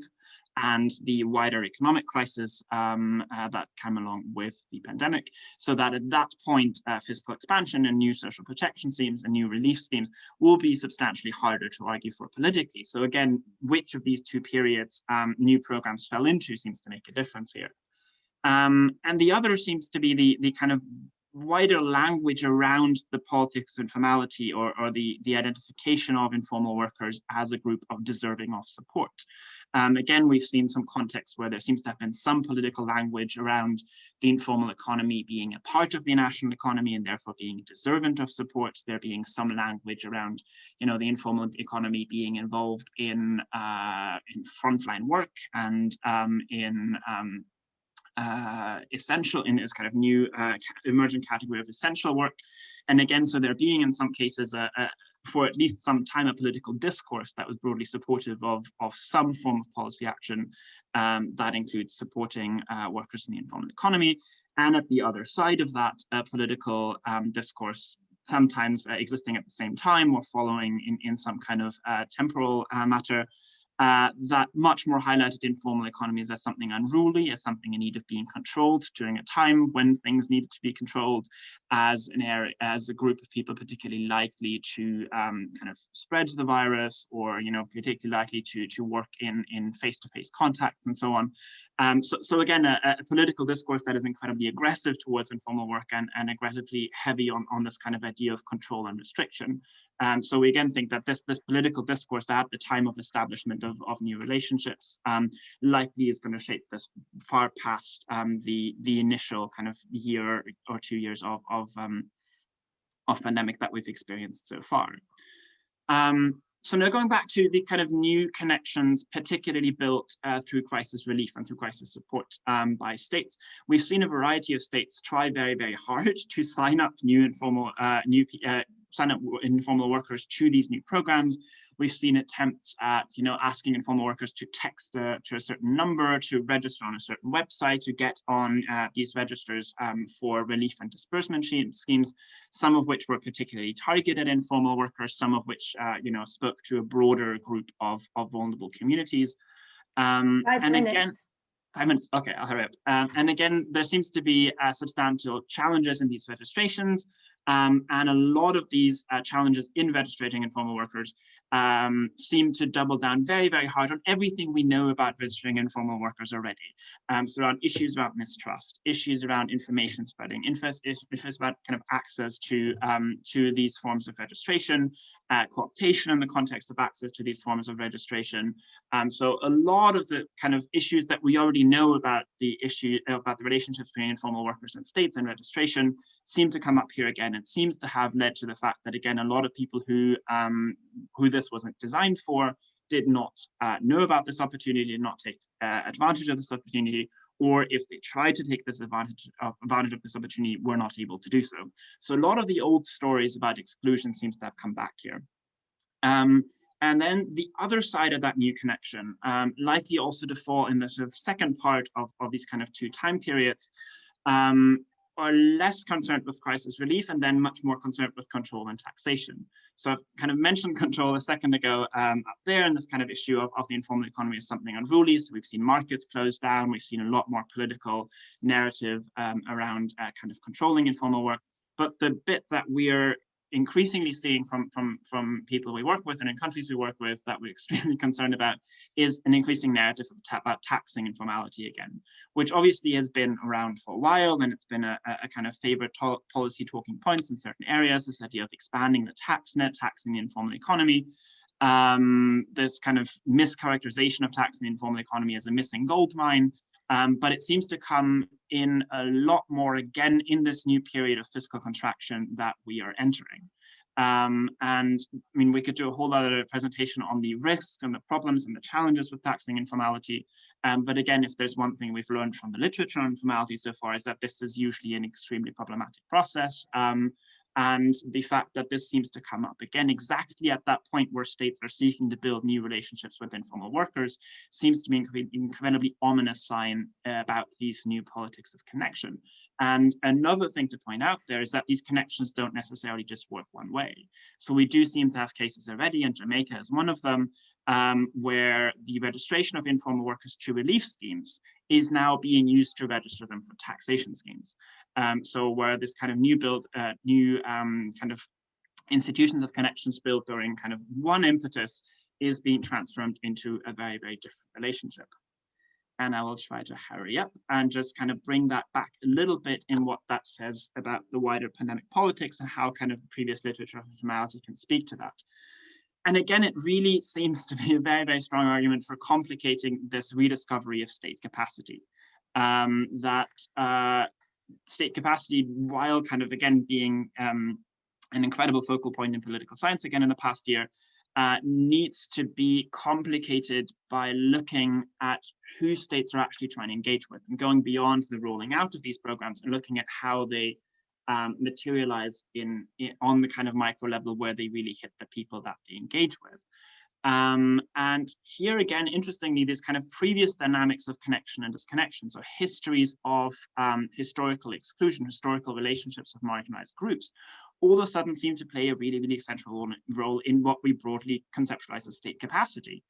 and the wider economic crisis that came along with the pandemic, so that at that point, fiscal expansion and new social protection schemes and new relief schemes will be substantially harder to argue for politically. So again, which of these two periods new programs fell into seems to make a difference here. And the other seems to be the kind of wider language around the politics of informality, or the identification of informal workers as a group of deserving of support. Again, we've seen some contexts where there seems to have been some political language around the informal economy being a part of the national economy and therefore being deserving of support. There being some language around, the informal economy being involved in frontline work and in essential, in this kind of new emerging category of essential work. And again, so there being in some cases for at least some time a political discourse that was broadly supportive of some form of policy action that includes supporting workers in the informal economy. And at the other side of that political discourse, sometimes existing at the same time or following in some kind of temporal matter, that much more highlighted informal economies as something unruly, as something in need of being controlled during a time when things needed to be controlled, as an area, as a group of people particularly likely to kind of spread the virus, or particularly likely to work in face-to-face contacts and so on. So again, a political discourse that is incredibly aggressive towards informal work and aggressively heavy on this kind of idea of control and restriction. So we again think that this political discourse at the time of establishment of new relationships likely is going to shape this far past the initial kind of year or 2 years of pandemic that we've experienced so far. So now going back to the kind of new connections, particularly built through crisis relief and through crisis support by states, we've seen a variety of states try very, very hard to sign up informal workers to these new programs. We've seen attempts at, asking informal workers to text to a certain number, to register on a certain website, to get on these registers for relief and disbursement schemes, some of which were particularly targeted informal workers, some of which, spoke to a broader group of vulnerable communities. 5 minutes. Again, 5 minutes, okay, I'll hurry up. And again, there seems to be substantial challenges in these registrations. And a lot of these challenges in registering informal workers seem to double down very, very hard on everything we know about registering informal workers already. So around issues about mistrust, issues around information spreading, issues about kind of access to these forms of registration, cooptation in the context of access to these forms of registration. So a lot of the kind of issues that we already know about the relationships between informal workers and states and registration seem to come up here again. It seems to have led to the fact that, again, a lot of people who this wasn't designed for did not know about this opportunity, did not take advantage of this opportunity, or if they tried to take this advantage of this opportunity, were not able to do so. So a lot of the old stories about exclusion seems to have come back here. And then the other side of that new connection, likely also to fall in the sort of second part of these kind of two time periods, are less concerned with crisis relief and then much more concerned with control and taxation. So I've kind of mentioned control a second ago up there, and this kind of issue of the informal economy is something unruly. So we've seen markets close down. We've seen a lot more political narrative around kind of controlling informal work. But the bit that we're increasingly seeing from people we work with and in countries we work with that we're extremely concerned about is an increasing narrative about taxing informality again, which obviously has been around for a while, and it's been a kind of favorite policy talking points in certain areas, this idea of expanding the tax net, taxing the informal economy. This kind of mischaracterization of taxing the informal economy as a missing gold mine. But it seems to come in a lot more again in this new period of fiscal contraction that we are entering. And I mean, we could do a whole other presentation on the risks and the problems and the challenges with taxing informality. But again, if there's one thing we've learned from the literature on informality so far, is that this is usually an extremely problematic process. And the fact that this seems to come up again exactly at that point where states are seeking to build new relationships with informal workers seems to be an incredibly ominous sign about these new politics of connection. And another thing to point out there is that these connections don't necessarily just work one way. So we do seem to have cases already, and Jamaica is one of them, where the registration of informal workers to relief schemes is now being used to register them for taxation schemes. So where this kind of new kind of institutions of connections built during kind of one impetus is being transformed into a very, very different relationship. And I will try to hurry up and just kind of bring that back a little bit in what that says about the wider pandemic politics and how kind of previous literature of formality can speak to that. And again, it really seems to be a very, very strong argument for complicating this rediscovery of state capacity. State capacity, while kind of again being an incredible focal point in political science again in the past year, needs to be complicated by looking at who states are actually trying to engage with and going beyond the rolling out of these programs and looking at how they materialize on the kind of micro level where they really hit the people that they engage with. And here again, interestingly, these kind of previous dynamics of connection and disconnection, so histories of historical exclusion, historical relationships of marginalized groups, all of a sudden seem to play a really, really central role in what we broadly conceptualize as state capacity,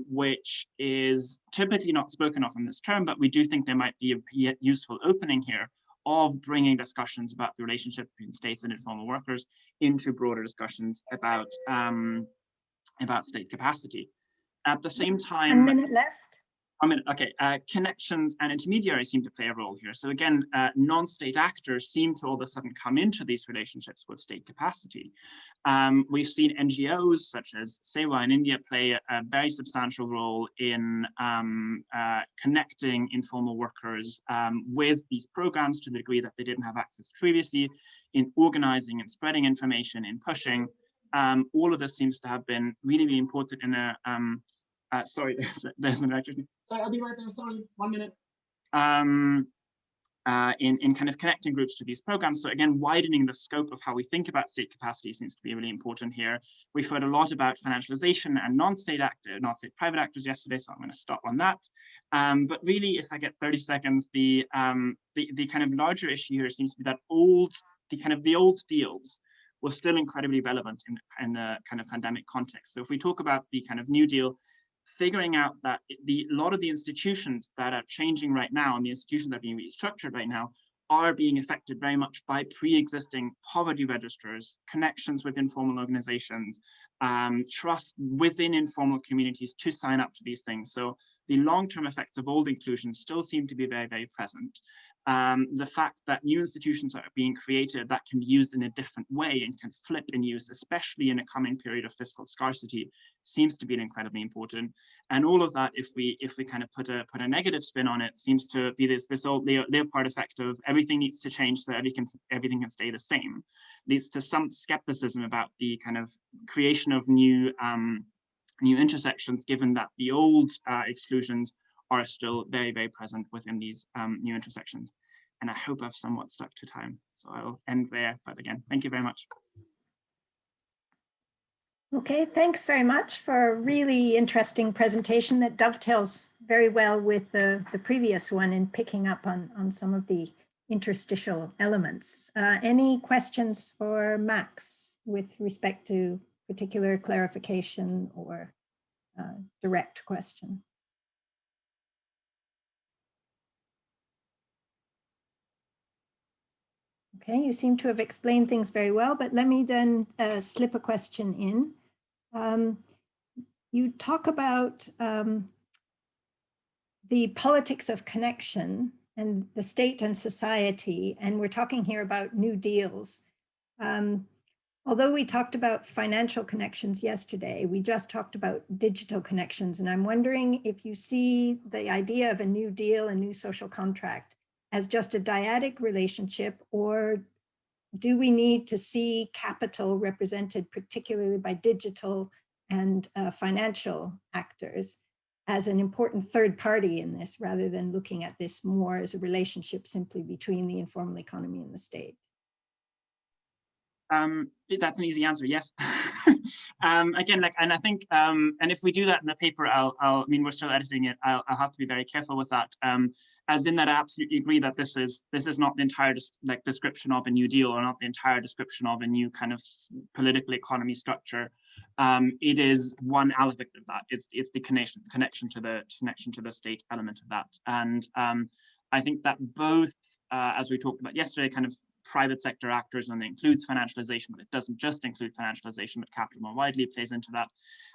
which is typically not spoken of in this term, but we do think there might be a useful opening here of bringing discussions about the relationship between states and informal workers into broader discussions about state capacity. At the same time, 1 minute left. Okay, connections and intermediaries seem to play a role here. So again, non-state actors seem to all of a sudden come into these relationships with state capacity. We've seen NGOs such as SEWA in India play a very substantial role in connecting informal workers with these programs to the degree that they didn't have access previously, in organizing and spreading information, in pushing. All of this seems to have been really, really important in a sorry, there's an electrician. Sorry, I'll be right there. Sorry, 1 minute. In kind of connecting groups to these programs. So again, widening the scope of how we think about state capacity seems to be really important here. We've heard a lot about financialization and non-state private actors yesterday, so I'm going to stop on that. But really, if I get 30 seconds, the kind of larger issue here seems to be that the old deals were still incredibly relevant in the kind of pandemic context. So if we talk about the kind of New Deal, figuring out that a lot of the institutions that are changing right now and the institutions that are being restructured right now are being affected very much by pre-existing poverty registers, connections with informal organizations, trust within informal communities to sign up to these things. So the long-term effects of old inclusion still seem to be very, very present. The fact that new institutions are being created that can be used in a different way and can flip in use, especially in a coming period of fiscal scarcity, seems to be incredibly important. And all of that, if we kind of put a negative spin on it, seems to be this old Leopard effect of everything needs to change so that everything can stay the same, leads to some skepticism about the kind of creation of new intersections, given that the old exclusions are still very, very present within these new intersections. And I hope I've somewhat stuck to time. So I'll end there. But again, thank you very much. Okay, thanks very much for a really interesting presentation that dovetails very well with the previous one in picking up on some of the interstitial elements. Any questions for Max with respect to particular clarification or direct question? Okay, you seem to have explained things very well, but let me then slip a question in. You talk about the politics of connection and the state and society, and we're talking here about new deals. Although we talked about financial connections yesterday, we just talked about digital connections, and I'm wondering if you see the idea of a new deal, a new social contract, as just a dyadic relationship, or do we need to see capital represented particularly by digital and financial actors as an important third party in this, rather than looking at this more as a relationship simply between the informal economy and the state? That's an easy answer, yes. Again, and I think, and if we do that in the paper, I mean, we're still editing it. I'll have to be very careful with that. As in that, I absolutely agree that this is not the entire description of a New Deal, or not the entire description of a new kind of political economy structure. It is one element of that. It's the connection to the state element of that. And I think that both, as we talked about yesterday, kind of private sector actors, and it includes financialization, but it doesn't just include financialization, but capital more widely plays into that.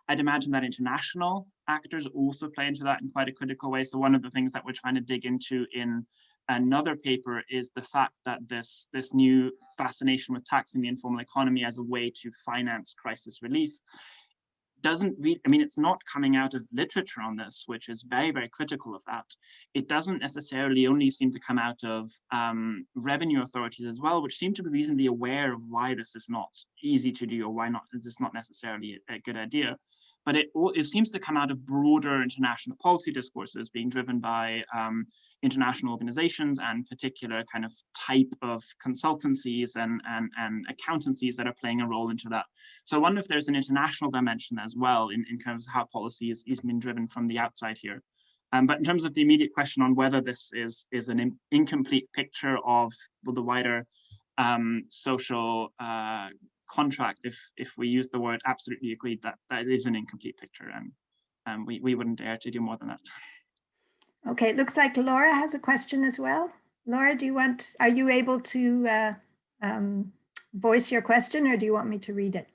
I'd imagine that international actors also play into that in quite a critical way. So one of the things that we're trying to dig into in another paper is the fact that this new fascination with taxing the informal economy as a way to finance crisis relief doesn't really, I mean, it's not coming out of literature on this, which is very, very critical of that. It doesn't necessarily only seem to come out of revenue authorities as well, which seem to be reasonably aware of why this is not easy to do, or why not, this is not necessarily a good idea. But it seems to come out of broader international policy discourses being driven by international organizations and particular kind of type of consultancies and accountancies that are playing a role into that. So I wonder if there's an international dimension as well in terms of how policy is being driven from the outside here. But in terms of the immediate question on whether this is an incomplete picture of the wider social contract, if we use the word, absolutely agreed that that is an incomplete picture, and we wouldn't dare to do more than that. Okay, it looks like Laura has a question as well. Laura, are you able to voice your question, or do you want me to read it?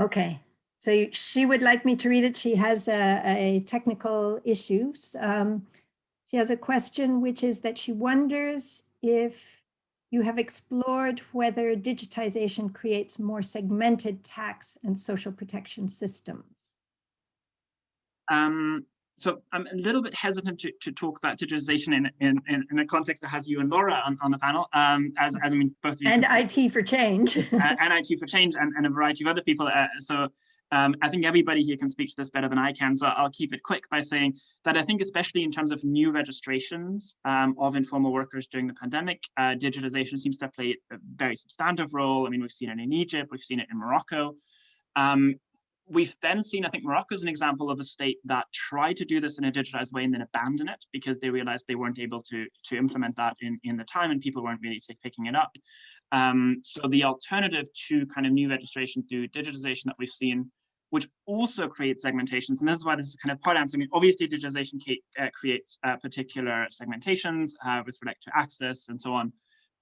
Okay, so she would like me to read it. She has a technical issue. She has a question, which is that she wonders if you have explored whether digitization creates more segmented tax and social protection systems. So I'm a little bit hesitant to talk about digitization in a context that has you and Laura on the panel, as I mean, both of you. And IT for Change. And IT for Change, and a variety of other people. I think everybody here can speak to this better than I can, so I'll keep it quick by saying that I think, especially in terms of new registrations of informal workers during the pandemic, digitization seems to play a very substantive role. I mean, we've seen it in Egypt, we've seen it in Morocco. We've then seen, I think Morocco is an example of a state that tried to do this in a digitized way and then abandoned it because they realized they weren't able to implement that in the time, and people weren't really picking it up. So the alternative to kind of new registration through digitization that we've seen, which also creates segmentations, and this is why this is kind of part answer. I mean, obviously digitization creates particular segmentations with respect to access and so on.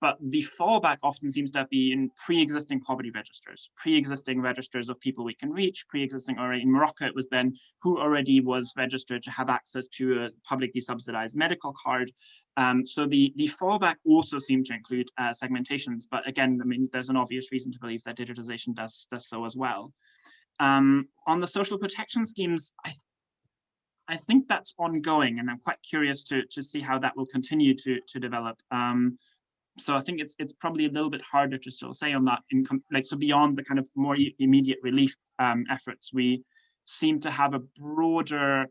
But the fallback often seems to be in pre-existing poverty registers, pre-existing registers of people we can reach, pre-existing, or in Morocco, it was then who already was registered to have access to a publicly subsidized medical card. So the fallback also seemed to include segmentations. But again, I mean, there's an obvious reason to believe that digitization does so as well. On the social protection schemes, I think that's ongoing, and I'm quite curious to see how that will continue to develop. So I think it's probably a little bit harder to still say on that. So beyond the kind of more immediate relief efforts, we seem to have a broader.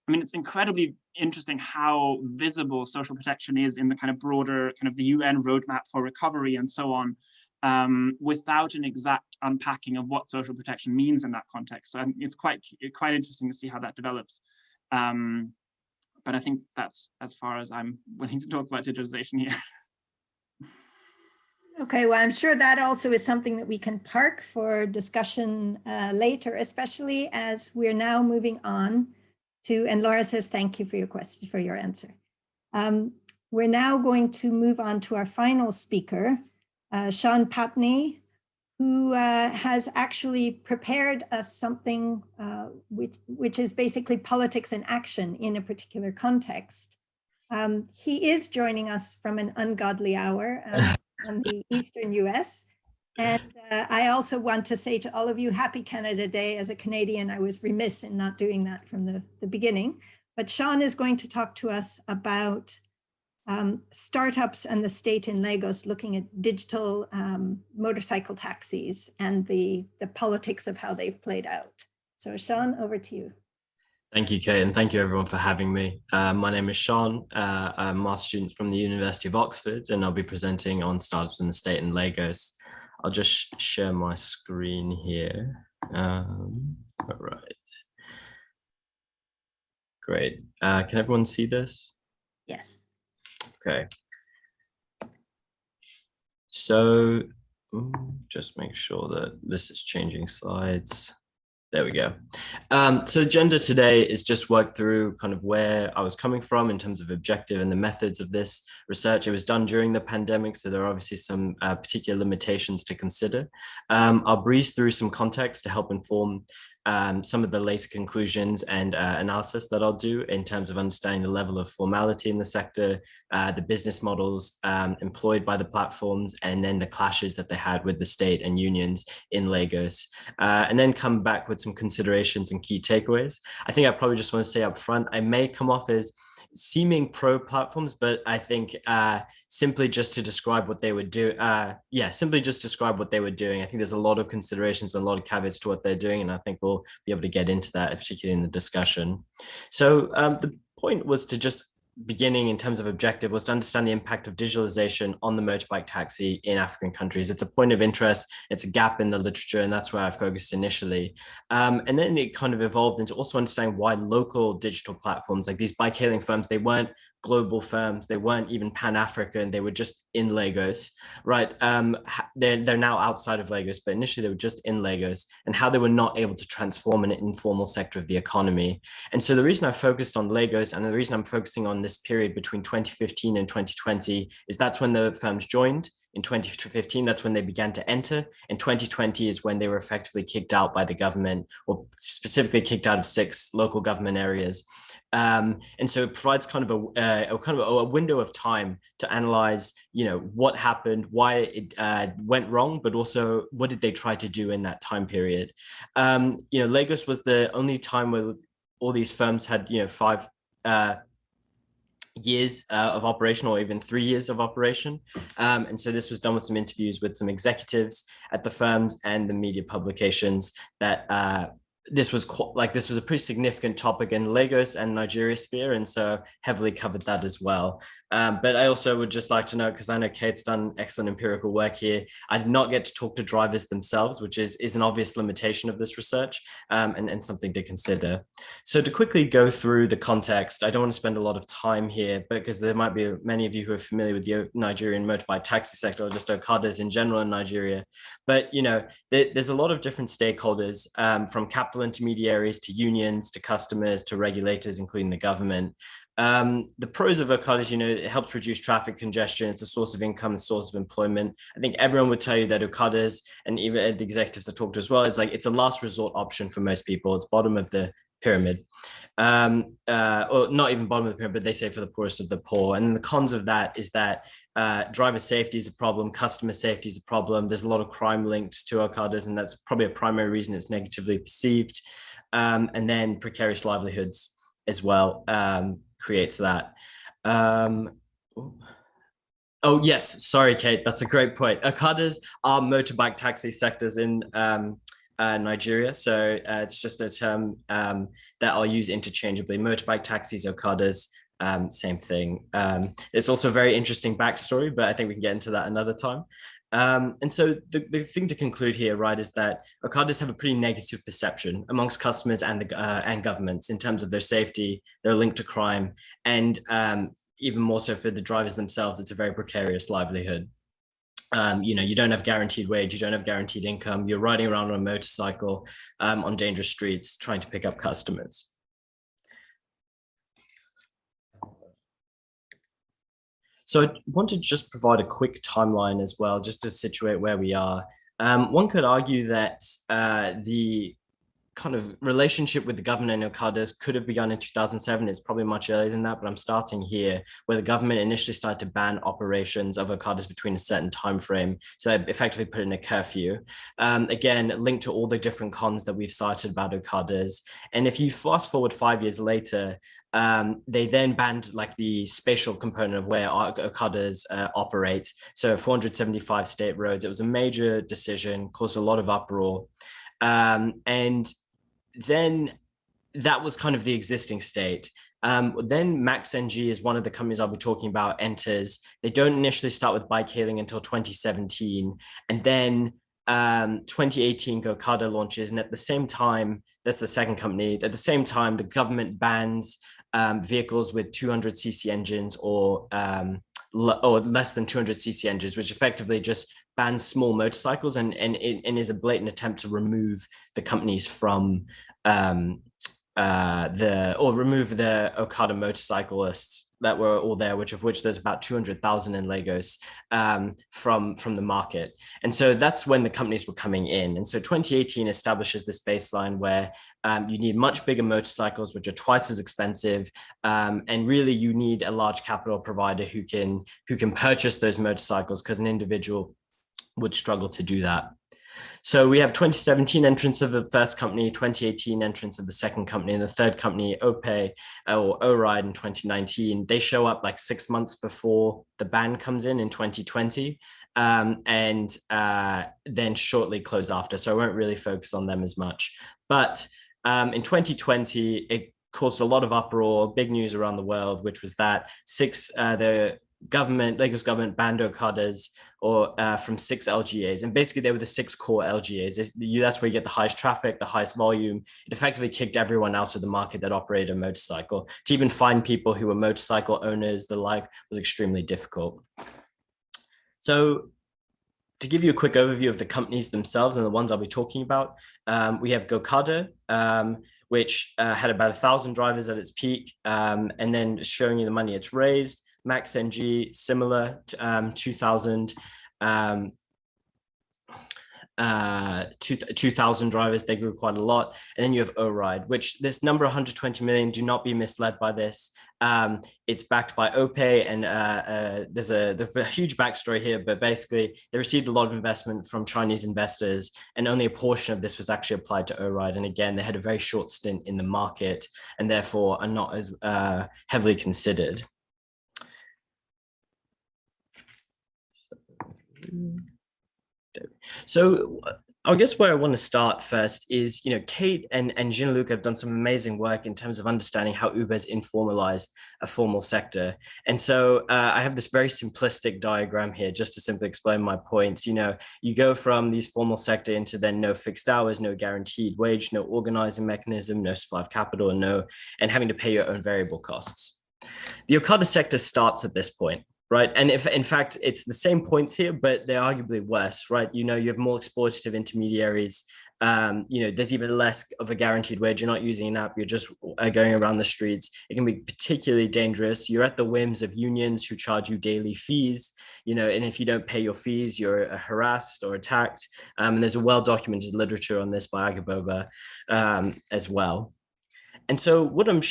I mean, it's incredibly interesting how visible social protection is in the kind of broader kind of the UN roadmap for recovery and so on, without an exact unpacking of what social protection means in that context. So it's quite interesting to see how that develops. But I think that's as far as I'm willing to talk about digitization here. Okay, well, I'm sure that also is something that we can park for discussion later, especially as we're now moving on to, and Laura says, thank you for your question, for your answer. We're now going to move on to our final speaker, Sean Patney, who has actually prepared us something which is basically politics in action in a particular context. He is joining us from an ungodly hour in the Eastern US. And I also want to say to all of you, happy Canada Day. As a Canadian, I was remiss in not doing that from the beginning. But Sean is going to talk to us about startups and the state in Lagos looking at digital motorcycle taxis and the politics of how they've played out. So Sean, over to you. Thank you, Kate, and thank you everyone for having me. My name is Sean. I'm a master's student from the University of Oxford, and I'll be presenting on startups in the state and Lagos. I'll just share my screen here. All right. Great. Can everyone see this? Yes. Okay. So just make sure that this is changing slides. There we go. So agenda today is just work through kind of where I was coming from in terms of objective and the methods of this research. It was done during the pandemic, so there are obviously some particular limitations to consider. I'll breeze through some context to help inform some of the later conclusions and analysis that I'll do in terms of understanding the level of formality in the sector, the business models employed by the platforms, and then the clashes that they had with the state and unions in Lagos, and then come back with some considerations and key takeaways. I think I probably just want to say up front, I may come off as seeming pro platforms, but I think simply just to describe what they would do, simply just describe what they were doing. I think there's a lot of considerations and a lot of caveats to what they're doing, and I think we'll be able to get into that, particularly in the discussion. So the point was to just beginning in terms of objective was to understand the impact of digitalization on the motorbike taxi in African countries. It's a point of interest, it's a gap in the literature, and that's where I focused initially. And then it kind of evolved into also understanding why local digital platforms, like these bike hailing firms, they weren't global firms, they weren't even Pan-African, they were just in Lagos, right? They're now outside of Lagos, but initially they were just in Lagos, and how they were not able to transform an informal sector of the economy. And so the reason I focused on Lagos, and the reason I'm focusing on this period between 2015 and 2020, is that's when the firms joined. In 2015, that's when they began to enter. In 2020 is when they were effectively kicked out by the government, or specifically kicked out of 6 local government areas. And so it provides kind of a window of time to analyze, what happened, why it went wrong, but also what did they try to do in that time period. Lagos was the only time where all these firms had, 5 years of operation, or even 3 years of operation. And so this was done with some interviews with some executives at the firms and the media publications that this was a pretty significant topic in Lagos and Nigeria sphere, and so heavily covered that as well. But I also would just like to note, because I know Kate's done excellent empirical work here, I did not get to talk to drivers themselves, which is an obvious limitation of this research, and something to consider. So to quickly go through the context, I don't want to spend a lot of time here, because there might be many of you who are familiar with the Nigerian motorbike taxi sector, or just Okadas in general in Nigeria. But there's a lot of different stakeholders, from capital intermediaries to unions to customers to regulators, including the government. The pros of Okadas, it helps reduce traffic congestion. It's a source of income, a source of employment. I think everyone would tell you that Okadas, and even the executives I talked to as well, is it's a last resort option for most people. It's bottom of the pyramid, or not even bottom of the pyramid, but they say for the poorest of the poor. And the cons of that is that driver safety is a problem, customer safety is a problem. There's a lot of crime linked to Okadas, and that's probably a primary reason it's negatively perceived. And then precarious livelihoods as well creates that. Oh yes, sorry, Kate, that's a great point. Okadas are motorbike taxi sectors in Nigeria, so it's just a term that I'll use interchangeably. Motorbike taxis, Okadas, same thing. It's also a very interesting backstory, but I think we can get into that another time. And so the thing to conclude here, right, is that Okadas have a pretty negative perception amongst customers and governments in terms of their safety, their link to crime, and even more so for the drivers themselves, it's a very precarious livelihood. You don't have guaranteed wage, you don't have guaranteed income, you're riding around on a motorcycle on dangerous streets trying to pick up customers. So I want to just provide a quick timeline as well, just to situate where we are. One could argue that the kind of relationship with the government and Okadas could have begun in 2007. It's probably much earlier than that, but I'm starting here, where the government initially started to ban operations of Okadas between a certain time frame. So they effectively put in a curfew. Again, linked to all the different cons that we've cited about Okadas. And if you fast forward 5 years later, they then banned the spatial component of where Okadas operate. So 475 state roads. It was a major decision, caused a lot of uproar. And then that was kind of the existing state. Then MaxNG is one of the companies I'll be talking about enters. They don't initially start with bike hailing until 2017. And then 2018 GoCardo launches. And at the same time, that's the second company. At the same time, the government bans vehicles with 200cc engines or less than 200cc engines, which effectively just bans small motorcycles and is a blatant attempt to remove the companies from remove the Okada motorcyclists that were all there, of which there's about 200,000 in Lagos from the market. And so that's when the companies were coming in. And so 2018 establishes this baseline where you need much bigger motorcycles, which are twice as expensive. And really you need a large capital provider who can purchase those motorcycles, because an individual would struggle to do that. So we have 2017 entrance of the first company, 2018 entrance of the second company, and the third company, OPay or O-Ride in 2019. They show up like 6 months before the ban comes in 2020, and then shortly close after. So I won't really focus on them as much. But in 2020, it caused a lot of uproar, big news around the world, which was that Lagos government banned Okadas from 6 LGAs, and basically they were the 6 core LGAs. That's where you get the highest traffic, the highest volume. It effectively kicked everyone out of the market that operated a motorcycle. To even find people who were motorcycle owners, the like, was extremely difficult. So to give you a quick overview of the companies themselves and the ones I'll be talking about, we have GoCardo, which had about 1,000 drivers at its peak, and then showing you the money it's raised. MaxNG, similar to 2,000 drivers. They grew quite a lot. And then you have O-Ride, which this number 120 million, do not be misled by this. It's backed by OPay, and there's a huge backstory here, but basically they received a lot of investment from Chinese investors, and only a portion of this was actually applied to O-Ride. And again, they had a very short stint in the market and therefore are not as heavily considered. So I guess where I want to start first is, Kate and Jean-Luc have done some amazing work in terms of understanding how Uber has informalized a formal sector. And so I have this very simplistic diagram here just to simply explain my points. You go from these formal sector into then no fixed hours, no guaranteed wage, no organizing mechanism, no supply of capital, and having to pay your own variable costs. The Okada sector starts at this point. Right. And if in fact, it's the same points here, but they're arguably worse, right? You have more exploitative intermediaries. There's even less of a guaranteed wage. You're not using an app. You're just going around the streets. It can be particularly dangerous. You're at the whims of unions who charge you daily fees, and if you don't pay your fees, you're harassed or attacked. And there's a well-documented literature on this by Agaboba as well. And so what I'll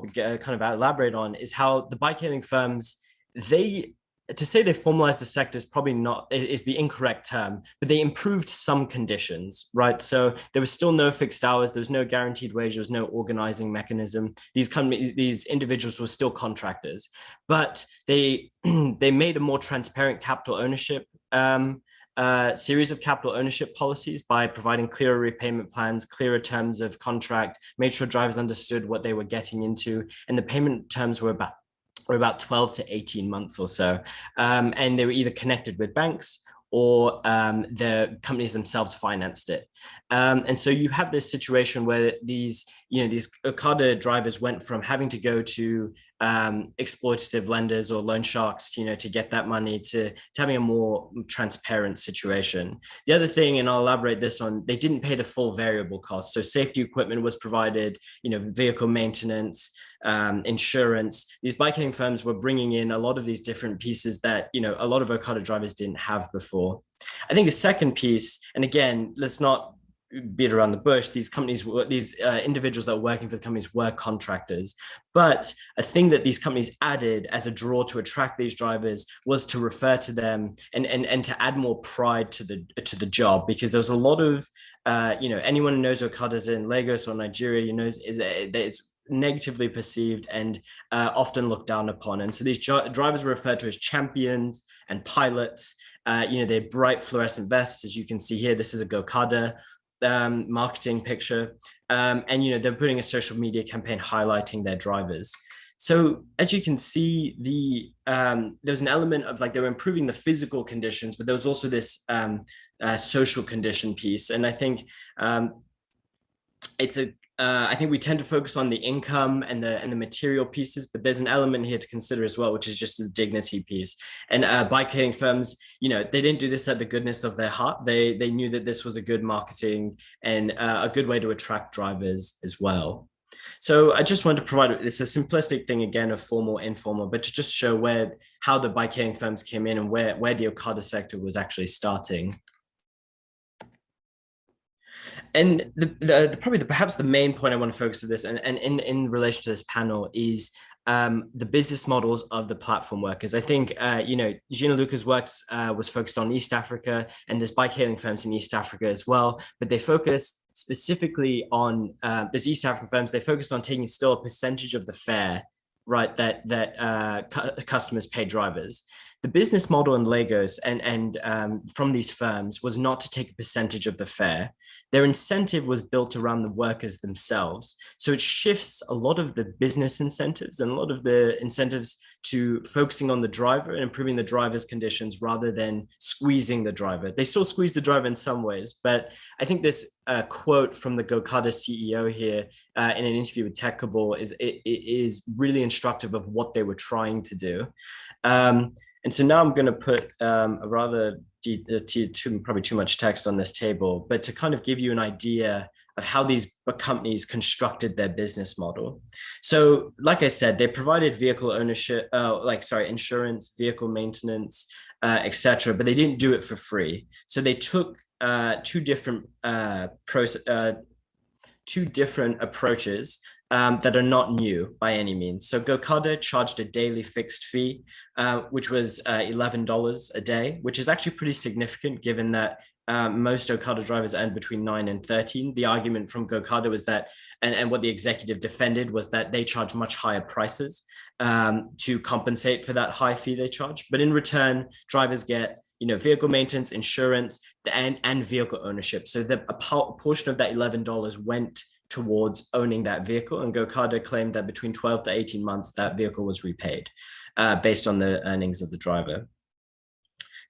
kind of elaborate on is how the bike-hailing firms, to say they formalized the sector is the incorrect term, but they improved some conditions, right? So there was still no fixed hours, there was no guaranteed wage, there was no organizing mechanism. These individuals were still contractors, but they made a more transparent capital ownership series of capital ownership policies by providing clearer repayment plans, clearer terms of contract, made sure drivers understood what they were getting into, and the payment terms were about 12 to 18 months or so. And they were either connected with banks or the companies themselves financed it. And so you have this situation where these Okada drivers went from having to go to exploitative lenders or loan sharks, to get that money to having a more transparent situation. The other thing, and I'll elaborate this on, they didn't pay the full variable costs. So safety equipment was provided, vehicle maintenance, insurance. These bike-hailing firms were bringing in a lot of these different pieces that, a lot of Okada drivers didn't have before. I think a second piece, and again, let's not beat around the bush, these individuals that were working for the companies were contractors. But a thing that these companies added as a draw to attract these drivers was to refer to them and to add more pride to the job, because there's a lot of, anyone who knows Okadas in Lagos or Nigeria, knows that it's negatively perceived and often looked down upon. And so these drivers were referred to as champions and pilots. They're bright fluorescent vests, as you can see here. This is a GoCardo. marketing picture. And, you know, they're putting a social media campaign highlighting their drivers. So as you can see, there was an element of like they were improving the physical conditions, but there was also this social condition piece. And I think I think we tend to focus on the income and the material pieces, but there's an element here to consider as well, which is just the dignity piece. And bike-hailing firms, you know, they didn't do this at the goodness of their heart. They knew that this was a good marketing and a good way to attract drivers as well. So I just wanted to provide, it's a simplistic thing again of formal, informal, but to just show how the bike-hailing firms came in and where the Okada sector was actually starting. And perhaps the main point I want to focus on this and in relation to this panel is the business models of the platform workers. I think, you know, Gina Luca's works was focused on East Africa, and there's bike-hailing firms in East Africa as well, but they focus specifically on, there's East African firms, they focused on taking still a percentage of the fare, right, that customers pay drivers. The business model in Lagos and from these firms was not to take a percentage of the fare. Their incentive was built around the workers themselves. So it shifts a lot of the business incentives and a lot of the incentives to focusing on the driver and improving the driver's conditions rather than squeezing the driver. They still squeeze the driver in some ways, but I think this quote from the Gokada CEO here in an interview with Tech Cabal is really instructive of what they were trying to do. And so now I'm going to put a rather probably too much text on this table, but to kind of give you an idea of how these companies constructed their business model. So like I said, they provided vehicle ownership, insurance, vehicle maintenance, etc., but they didn't do it for free. So they took two different approaches that are not new by any means. So Gokada charged a daily fixed fee, which was $11 a day, which is actually pretty significant given that most Okada drivers earned between 9 and 13. The argument from Gokada was that, and what the executive defended was that they charge much higher prices to compensate for that high fee they charge. But in return, drivers get, you know, vehicle maintenance, insurance, and vehicle ownership. So a portion of that $11 went towards owning that vehicle, and Gokada claimed that between 12 to 18 months that vehicle was repaid based on the earnings of the driver.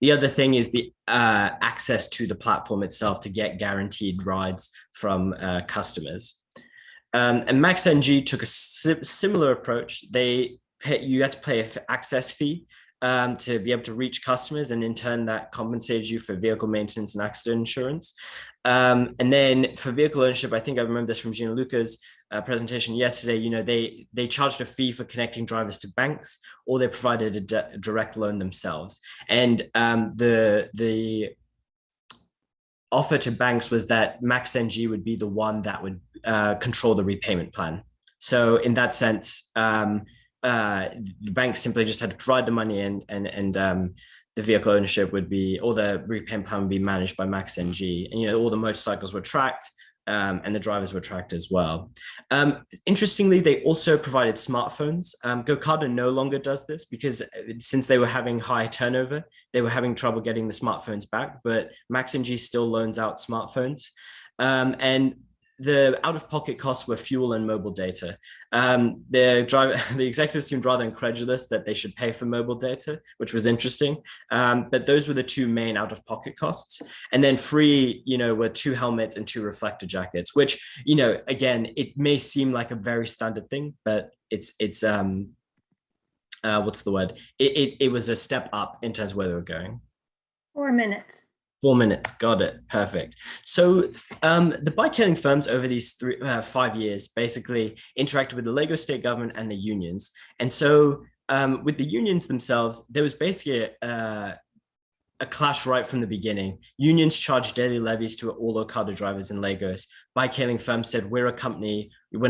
The other thing is the access to the platform itself to get guaranteed rides from customers. And MaxNG took a similar approach. You had to pay an access fee to be able to reach customers, and in turn that compensated you for vehicle maintenance and accident insurance. And then for vehicle ownership, I think I remember this from Gina Luca's presentation yesterday, you know, they charged a fee for connecting drivers to banks, or they provided a direct loan themselves. And the offer to banks was that MaxNG would be the one that would control the repayment plan. So in that sense, the bank simply just had to provide the money, and the vehicle ownership would be, or the repayment plan would be managed by MaxNG. And, you know, all the motorcycles were tracked and the drivers were tracked as well. Interestingly, they also provided smartphones. Gokada no longer does this because since they were having high turnover, they were having trouble getting the smartphones back, but MaxNG still loans out smartphones. And the out-of-pocket costs were fuel and mobile data. The executives seemed rather incredulous that they should pay for mobile data, which was interesting. But those were the two main out-of-pocket costs. And then free, you know, were 2 helmets and 2 reflector jackets, which, you know, again, it may seem like a very standard thing, but it's what's the word? It was a step up in terms of where they were going. 4 minutes. 4 minutes, got it, perfect. So the bike-hailing firms over these 5 years basically interacted with the Lagos state government and the unions. And so with the unions themselves, there was basically a clash right from the beginning. Unions charged daily levies to all Okada drivers in Lagos. Bike-hailing firms said, we're a company, we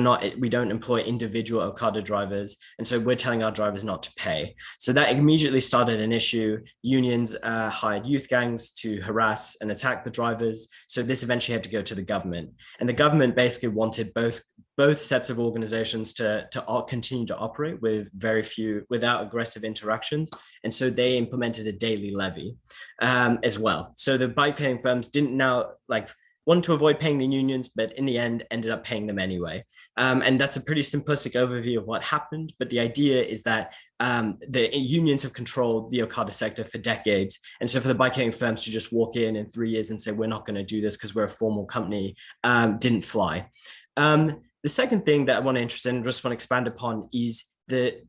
don't employ individual Okada drivers, and so we're telling our drivers not to pay. So that immediately started an issue. Unions hired youth gangs to harass and attack the drivers. So this eventually had to go to the government. And the government basically wanted both sets of organizations to continue to operate without aggressive interactions. And so they implemented a daily levy as well. So the bike-hailing firms didn't now, like, wanted to avoid paying the unions, but in the end ended up paying them anyway. And that's a pretty simplistic overview of what happened. But the idea is that the unions have controlled the Okada sector for decades. And so for the bike-carrying firms to just walk in 3 years and say, we're not going to do this because we're a formal company, didn't fly. The second thing that I want to interest in, just want to expand upon, is the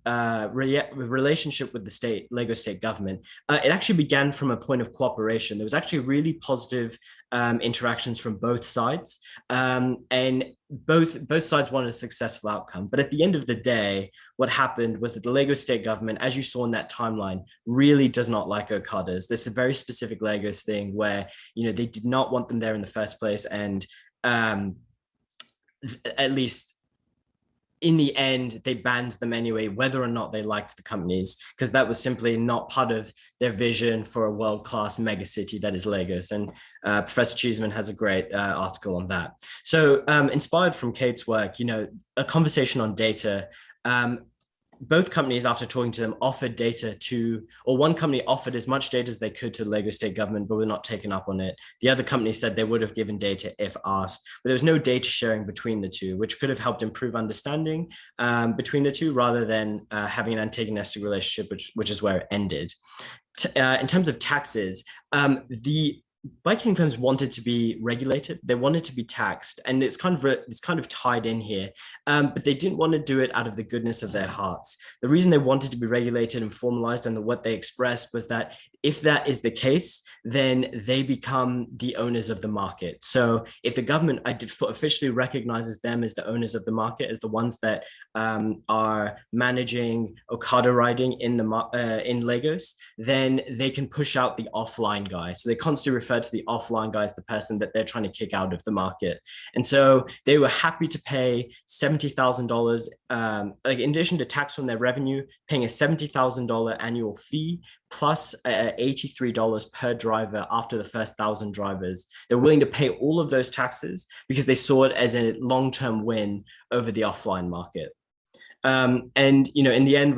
relationship with the state, Lagos state government. It actually began from a point of cooperation. There was actually really positive interactions from both sides, and both sides wanted a successful outcome. But at the end of the day, what happened was that the Lagos state government, as you saw in that timeline, really does not like Okadas. This is a very specific Lagos thing where, you know, they did not want them there in the first place, and at least in the end, they banned them anyway, whether or not they liked the companies, because that was simply not part of their vision for a world-class megacity that is Lagos. And Professor Cheeseman has a great article on that. So inspired from Kate's work, you know, a conversation on data, both companies, after talking to them, offered data to, or one company offered as much data as they could to the Lagos state government, but were not taken up on it. The other company said they would have given data if asked, but there was no data sharing between the two, which could have helped improve understanding between the two, rather than having an antagonistic relationship, which is where it ended. In terms of taxes, the bike-carrying firms wanted to be regulated. They wanted to be taxed, and it's kind of tied in here. But they didn't want to do it out of the goodness of their hearts. The reason they wanted to be regulated and formalized, and what they expressed, was that if that is the case, then they become the owners of the market. So if the government officially recognizes them as the owners of the market, as the ones that are managing Okada riding in Lagos, then they can push out the offline guy. So they constantly refer to the offline guy as the person that they're trying to kick out of the market. And so they were happy to pay $70,000, like in addition to tax on their revenue, paying a $70,000 annual fee plus $83 per driver after the first 1,000 drivers. They're willing to pay all of those taxes because they saw it as a long-term win over the offline market. And you know, in the end,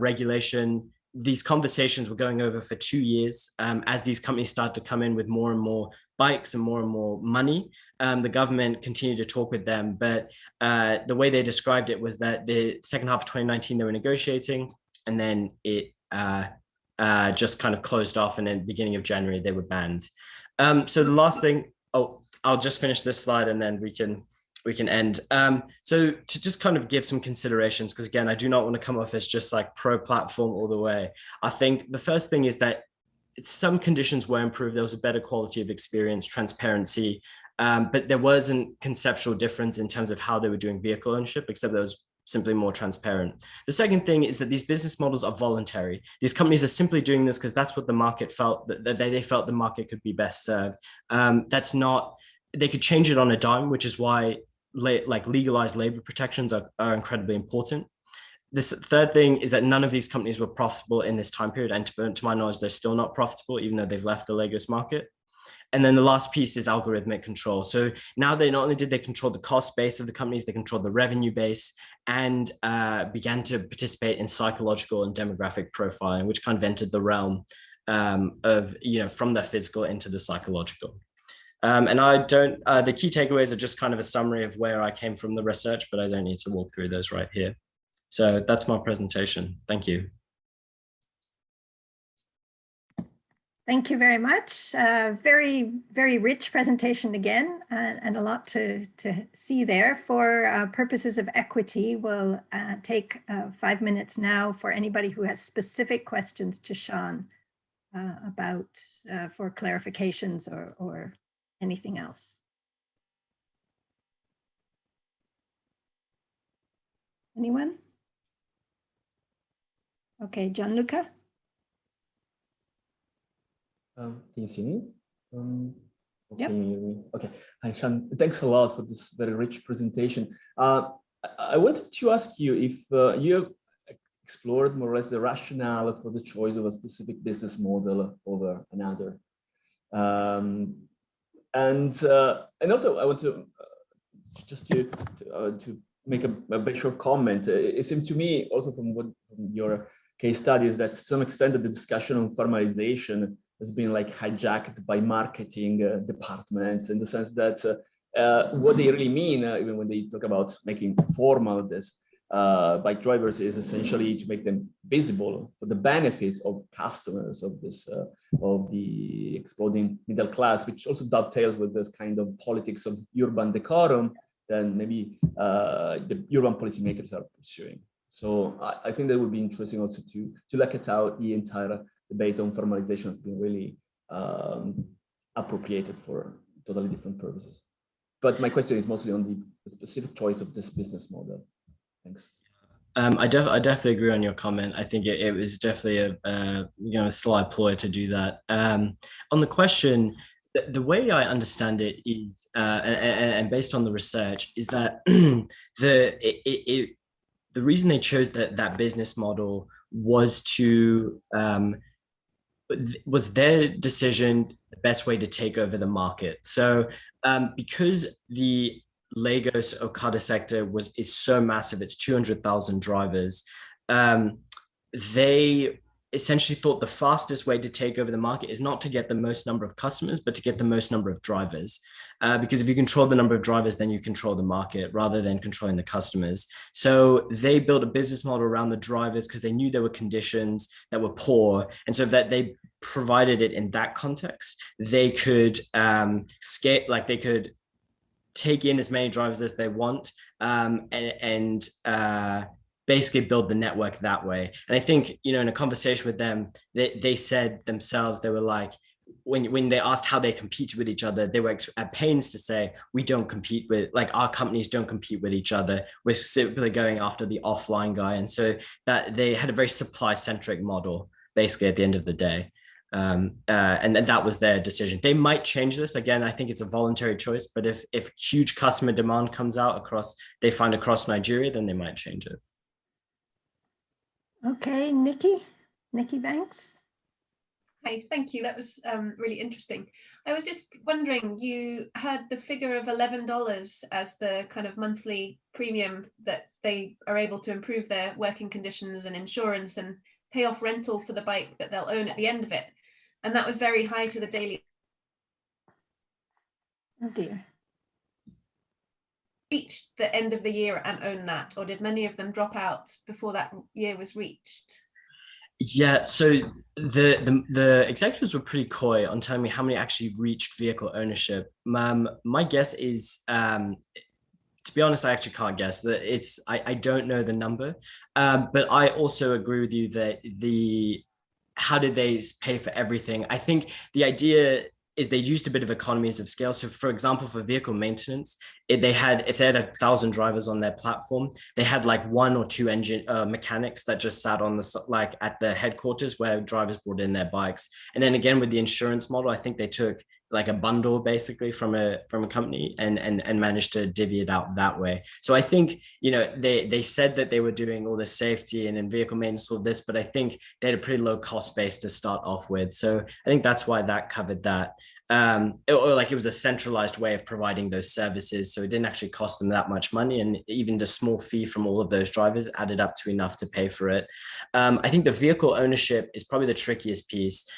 regulation, these conversations were going over for 2 years. As these companies started to come in with more and more bikes and more money, the government continued to talk with them. But the way they described it was that the second half of 2019, they were negotiating, and then it just kind of closed off, and then beginning of January, they were banned. So the last thing, I'll just finish this slide and then we can end. So to just kind of give some considerations, because again, I do not want to come off as just like pro-platform all the way. I think the first thing is that some conditions were improved. There was a better quality of experience, transparency, but there wasn't conceptual difference in terms of how they were doing vehicle ownership, except there was simply more transparent. The second thing is that these business models are voluntary. These companies are simply doing this because that's what the market felt, that they felt the market could be best served. That's not, they could change it on a dime, which is why like legalized labor protections are incredibly important. This third thing is that none of these companies were profitable in this time period, and to my knowledge, they're still not profitable, even though they've left the Lagos market. And then the last piece is algorithmic control. So now they not only did they control the cost base of the companies, they controlled the revenue base, and began to participate in psychological and demographic profiling, which kind of entered the realm of, you know, from the physical into the psychological. And I don't, the key takeaways are just kind of a summary of where I came from the research, but I don't need to walk through those right here. So that's my presentation. Thank you. Thank you very much. Very, very rich presentation again, and a lot to see there. For purposes of equity, we'll take 5 minutes now for anybody who has specific questions to Sean about for clarifications or anything else. Anyone? Okay, Gianluca. Can you see me? Yep. Can you hear me? Okay. Hi, Sean. Thanks a lot for this very rich presentation. I wanted to ask you if you explored more or less the rationale for the choice of a specific business model over another. And also I want to just to make a very short comment. It seems to me also from your case studies that to some extent that the discussion on formalization has been like hijacked by marketing departments, in the sense that what they really mean, even when they talk about making formal this bike drivers, is essentially to make them visible for the benefits of customers of this of the exploding middle class, which also dovetails with this kind of politics of urban decorum that maybe the urban policymakers are pursuing. So I think that would be interesting also to look at how the entire debate on formalization has been really appropriated for totally different purposes. But my question is mostly on the specific choice of this business model. Thanks. I definitely agree on your comment. I think it was definitely a sly ploy to do that. On the question, the way I understand it is, and based on the research, is that the reason they chose that business model was was their decision, the best way to take over the market. So because the Lagos Okada sector is so massive, it's 200,000 drivers, they essentially thought the fastest way to take over the market is not to get the most number of customers, but to get the most number of drivers. Because if you control the number of drivers, then you control the market rather than controlling the customers. So they built a business model around the drivers because they knew there were conditions that were poor. And so that they provided it in that context, they could scale, like they could take in as many drivers as they want, and basically build the network that way. And I think, in a conversation with them, they said themselves, they were like, when they asked how they competed with each other, they were at pains to say, we don't compete with, like, our companies don't compete with each other. We're simply going after the offline guy. And so that they had a very supply-centric model, basically, at the end of the day. And that was their decision. They might change this. Again, I think it's a voluntary choice, but if huge customer demand comes out they find across Nigeria, then they might change it. Okay, Nikki Banks. Hi, thank you. That was really interesting. I was just wondering, you had the figure of $11 as the kind of monthly premium that they are able to improve their working conditions and insurance and pay off rental for the bike that they'll own at the end of it. And that was very high to the daily. Oh dear. Reached the end of the year and own that, or did many of them drop out before that year was reached? Yeah, so the executives were pretty coy on telling me how many actually reached vehicle ownership. My guess is, to be honest, I actually can't guess. That I don't know the number, but I also agree with you that how did they pay for everything? I think the idea is they used a bit of economies of scale. So for example, for vehicle maintenance, if they had 1,000 drivers on their platform, they had like 1 or 2 engine mechanics that just sat on at the headquarters where drivers brought in their bikes. And then again, with the insurance model, I think they took like a bundle basically from a company and managed to divvy it out that way. So I think, they said that they were doing all the safety and in vehicle maintenance, all this, but I think they had a pretty low cost base to start off with. So I think that's why that covered that. It was a centralized way of providing those services. So it didn't actually cost them that much money. And even the small fee from all of those drivers added up to enough to pay for it. I think the vehicle ownership is probably the trickiest piece.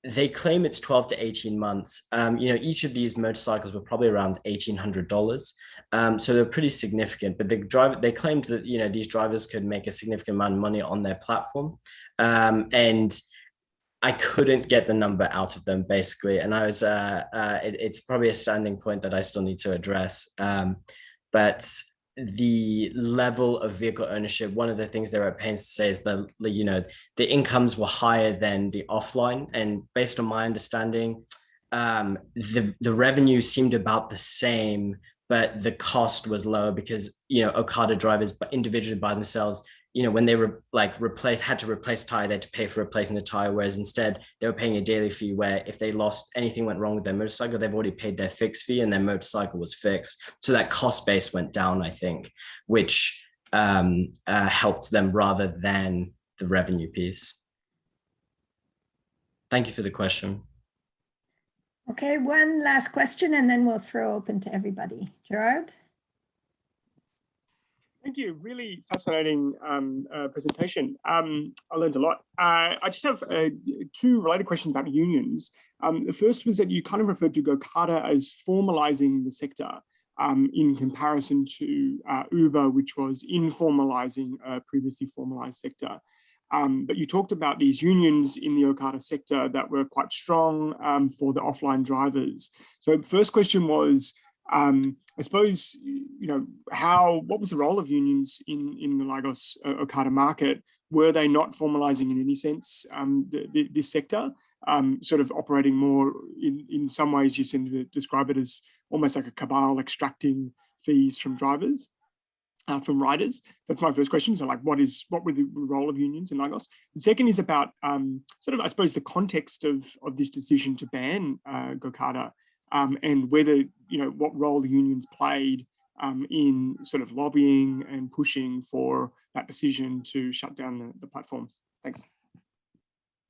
They claim it's 12 to 18 months. Each of these motorcycles were probably around $1,800. So they're pretty significant, but they claimed that, these drivers could make a significant amount of money on their platform. And I couldn't get the number out of them basically. And I was, it's probably a standing point that I still need to address. But the level of vehicle ownership, one of the things they were at pains to say is that, the incomes were higher than the offline. And based on my understanding, the revenue seemed about the same, but the cost was lower because, Okada drivers individually by themselves, when they were had to replace tire, they had to pay for replacing the tire. Whereas instead they were paying a daily fee where if they lost, anything went wrong with their motorcycle, they've already paid their fixed fee and their motorcycle was fixed. So that cost base went down, I think, which helped them rather than the revenue piece. Thank you for the question. Okay, one last question and then we'll throw open to everybody. Gerard? Thank you. Really fascinating presentation. I learned a lot. I just have two related questions about unions. The first was that you kind of referred to Gokada as formalizing the sector in comparison to Uber, which was informalizing a previously formalized sector. But you talked about these unions in the Okada sector that were quite strong for the offline drivers. So the first question was, I suppose, what was the role of unions in the Lagos Okada market? Were they not formalizing in any sense this sector, sort of operating more in some ways? You seem to describe it as almost like a cabal extracting fees from drivers. From riders. That's my first question. So, like, what were the role of unions in Lagos? The second is about sort of, I suppose, the context of this decision to ban Gokada, and whether, what role the unions played in sort of lobbying and pushing for that decision to shut down the platforms. Thanks.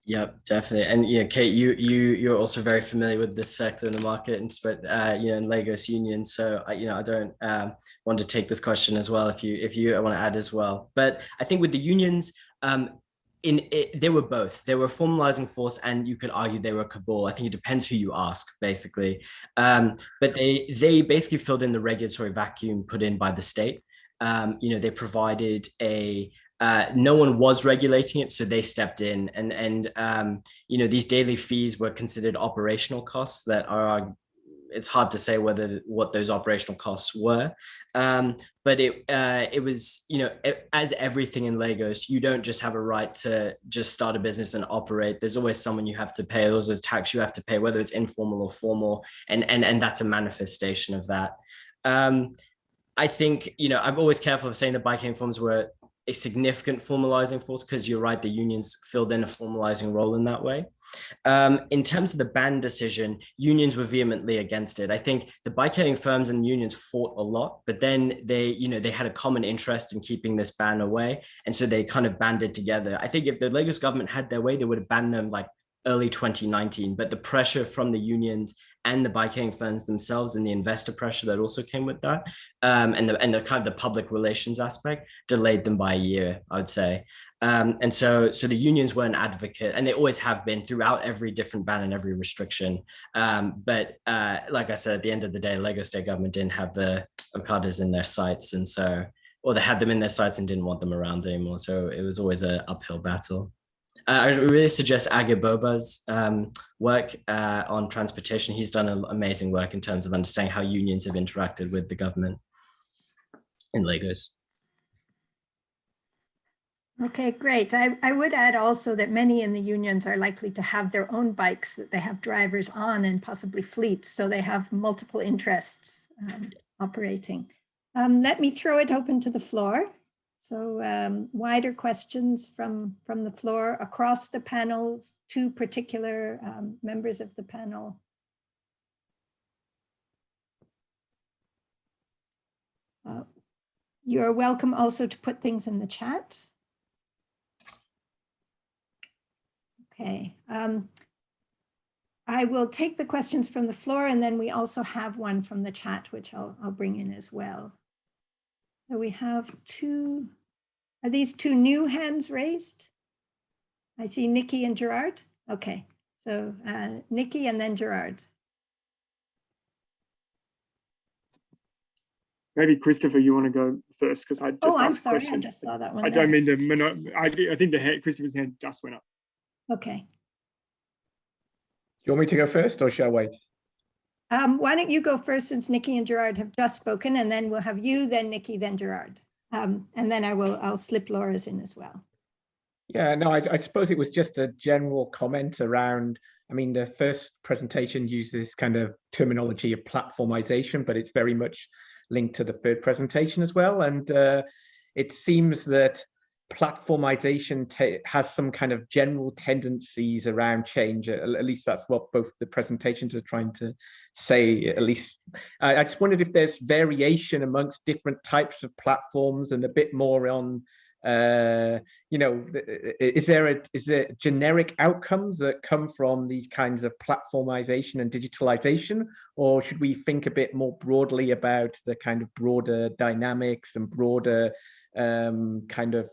Yeah, definitely. And Kate, you're also very familiar with this sector in the market and in Lagos Union. So I don't want to take this question as well if you want to add as well. But I think with the unions, they were both. They were a formalizing force, and you could argue they were a cabal. I think it depends who you ask, basically. But they basically filled in the regulatory vacuum put in by the state. They provided no one was regulating it, so they stepped in, and these daily fees were considered operational costs that are. It's hard to say what those operational costs were, but it was, as everything in Lagos, you don't just have a right to just start a business and operate. There's always someone you have to pay. There's tax you have to pay, whether it's informal or formal, and that's a manifestation of that. I think, I'm always careful of saying the bike-hailing firms were a significant formalizing force, because you're right, the unions filled in a formalizing role in that way. In terms of the ban decision, unions were vehemently against it. I think the bike-hailing firms and unions fought a lot, but then they had a common interest in keeping this ban away, and so they kind of banded together. I think if the Lagos government had their way, they would have banned them like early 2019, but the pressure from the unions and the bike-hailing firms themselves, and the investor pressure that also came with that, and the kind of the public relations aspect, delayed them by a year, I would say. And so the unions were an advocate, and they always have been throughout every different ban and every restriction. But like I said, at the end of the day, Lagos state government didn't have the Okadas in their sights, and so, or they had them in their sights and didn't want them around anymore. So it was always an uphill battle. I really suggest Ageboba's work on transportation. He's done amazing work in terms of understanding how unions have interacted with the government in Lagos. Okay, great. I would add also that many in the unions are likely to have their own bikes that they have drivers on, and possibly fleets, so they have multiple interests operating. Let me throw it open to the floor. So wider questions from the floor across the panel to particular members of the panel. You're welcome also to put things in the chat. Okay. I will take the questions from the floor, and then we also have one from the chat, which I'll bring in as well. So we have two, are these two new hands raised? I see Nikki and Gerard. Okay, so Nikki and then Gerard. Maybe Christopher, you want to go first, because I just I'm sorry, I just saw that one. I don't mean to, I think Christopher's hand just went up. Okay. Do you want me to go first, or shall I wait? Why don't you go first, since Nikki and Gerard have just spoken, and then we'll have you, then Nikki, then Gerard. And then I'll slip Laura's in as well. Yeah, no, I suppose it was just a general comment around, I mean, the first presentation used this kind of terminology of platformization, but it's very much linked to the third presentation as well. And it seems that platformization has some kind of general tendencies around change. At least that's what both the presentations are trying to say. At least I just wondered if there's variation amongst different types of platforms, and a bit more on you know, is there generic outcomes that come from these kinds of platformization and digitalization, or should we think a bit more broadly about the kind of broader dynamics and broader kind of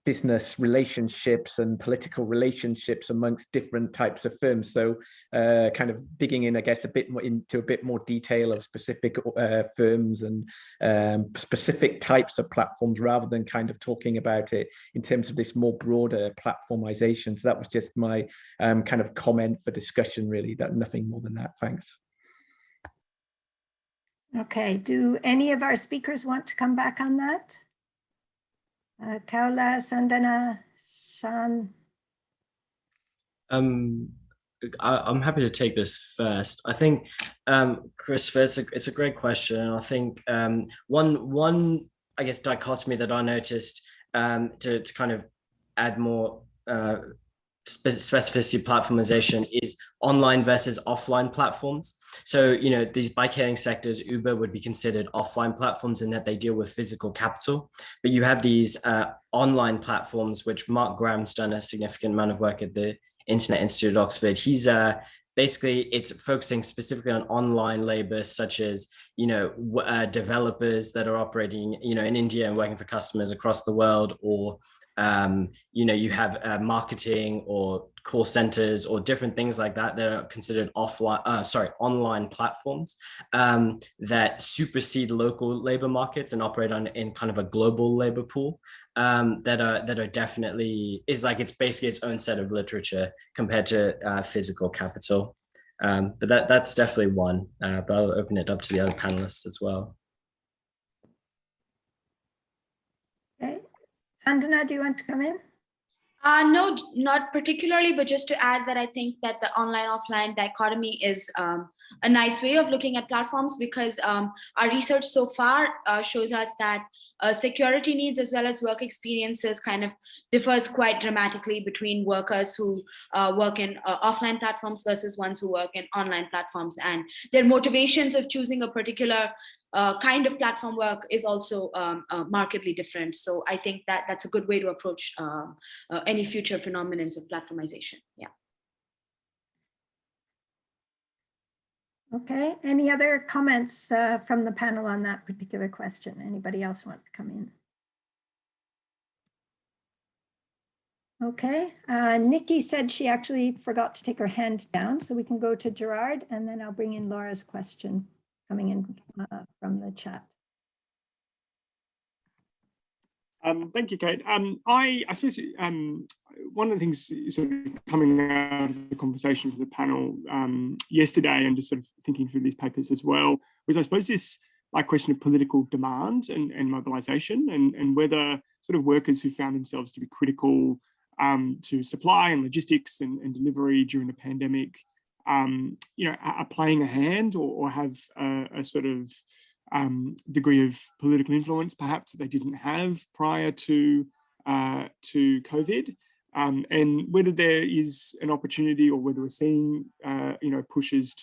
business relationships and political relationships amongst different types of firms? So kind of digging in, I guess, a bit more into a bit more detail of specific firms and specific types of platforms, rather than kind of talking about it in terms of this more broader platformization. So that was just my kind of comment for discussion, really. That nothing more than that. Thanks. Okay, do any of our speakers want to come back on that? Kaula, Sandana, Sean? I'm happy to take this first. I think, Christopher, it's a great question. I think one I guess dichotomy that I noticed, to kind of add more specificity platformization, is online versus offline platforms. So, you know, these bike-hailing sectors, Uber would be considered offline platforms in that they deal with physical capital, but you have these online platforms, which Mark Graham's done a significant amount of work at the Internet Institute at Oxford. He's basically, it's focusing specifically on online labor, such as, you know, developers that are operating, you know, in India and working for customers across the world, or you know, you have marketing or call centers or different things like that that are considered online platforms that supersede local labor markets and operate in kind of a global labor pool, that are definitely, is like, it's basically its own set of literature compared to physical capital. But that's definitely one, but I'll open it up to the other panelists as well. Okay. Sandana, do you want to come in? No, not particularly, but just to add that I think that the online-offline dichotomy is a nice way of looking at platforms, because our research so far shows us that security needs as well as work experiences kind of differs quite dramatically between workers who work in offline platforms versus ones who work in online platforms, and their motivations of choosing a particular kind of platform work is also markedly different. So I think that that's a good way to approach any future phenomenons of platformization. Yeah. Okay, any other comments from the panel on that particular question? Anybody else want to come in? Okay, Nikki said she actually forgot to take her hand down, so we can go to Gerard, and then I'll bring in Laura's question coming in from the chat. Thank you, Kate. I suppose one of the things sort of coming out of the conversation from the panel yesterday, and just sort of thinking through these papers as well, was I suppose this question of political demand and mobilisation, and whether sort of workers who found themselves to be critical to supply and logistics and delivery during the pandemic, you know, are playing a hand or have a sort of degree of political influence perhaps that they didn't have prior to COVID, and whether there is an opportunity, or whether we're seeing you know, pushes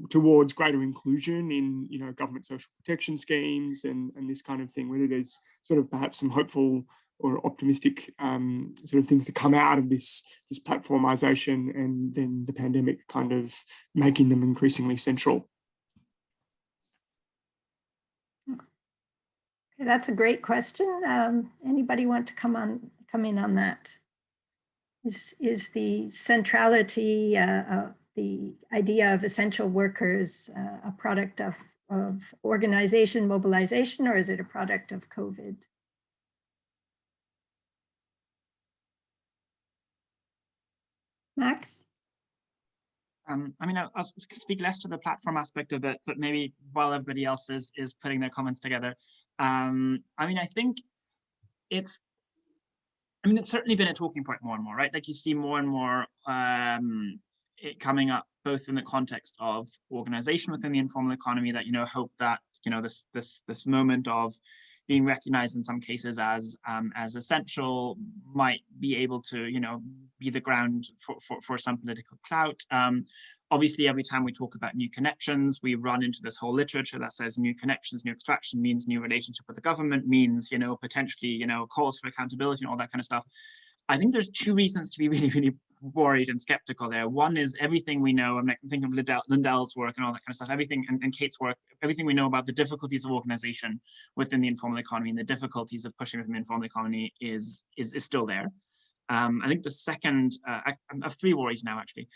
towards greater inclusion in, you know, government social protection schemes and this kind of thing, whether there's sort of perhaps some hopeful or optimistic sort of things to come out of this platformization, and then the pandemic kind of making them increasingly central. That's a great question. Anybody want to come in on that? Is the centrality, the idea of essential workers a product of organization, mobilization, or is it a product of COVID? Max? I mean, I'll speak less to the platform aspect of it, but maybe while everybody else is putting their comments together. I mean, I think it's certainly been a talking point more and more, right? Like, you see more and more it coming up, both in the context of organization within the informal economy, that, you know, hope that, you know, this moment of, being recognized in some cases as essential might be able to, you know, be the ground for some political clout. Obviously, every time we talk about new connections, we run into this whole literature that says new connections, new extraction means new relationship with the government, means, you know, potentially, you know, calls for accountability and all that kind of stuff. I think there's two reasons to be really, really worried and skeptical there. One is everything we know, I'm thinking of Lindell's work and all that kind of stuff, everything, and Kate's work, everything we know about the difficulties of organization within the informal economy and the difficulties of pushing within the informal economy is still there. I think the second, I have three worries now, actually.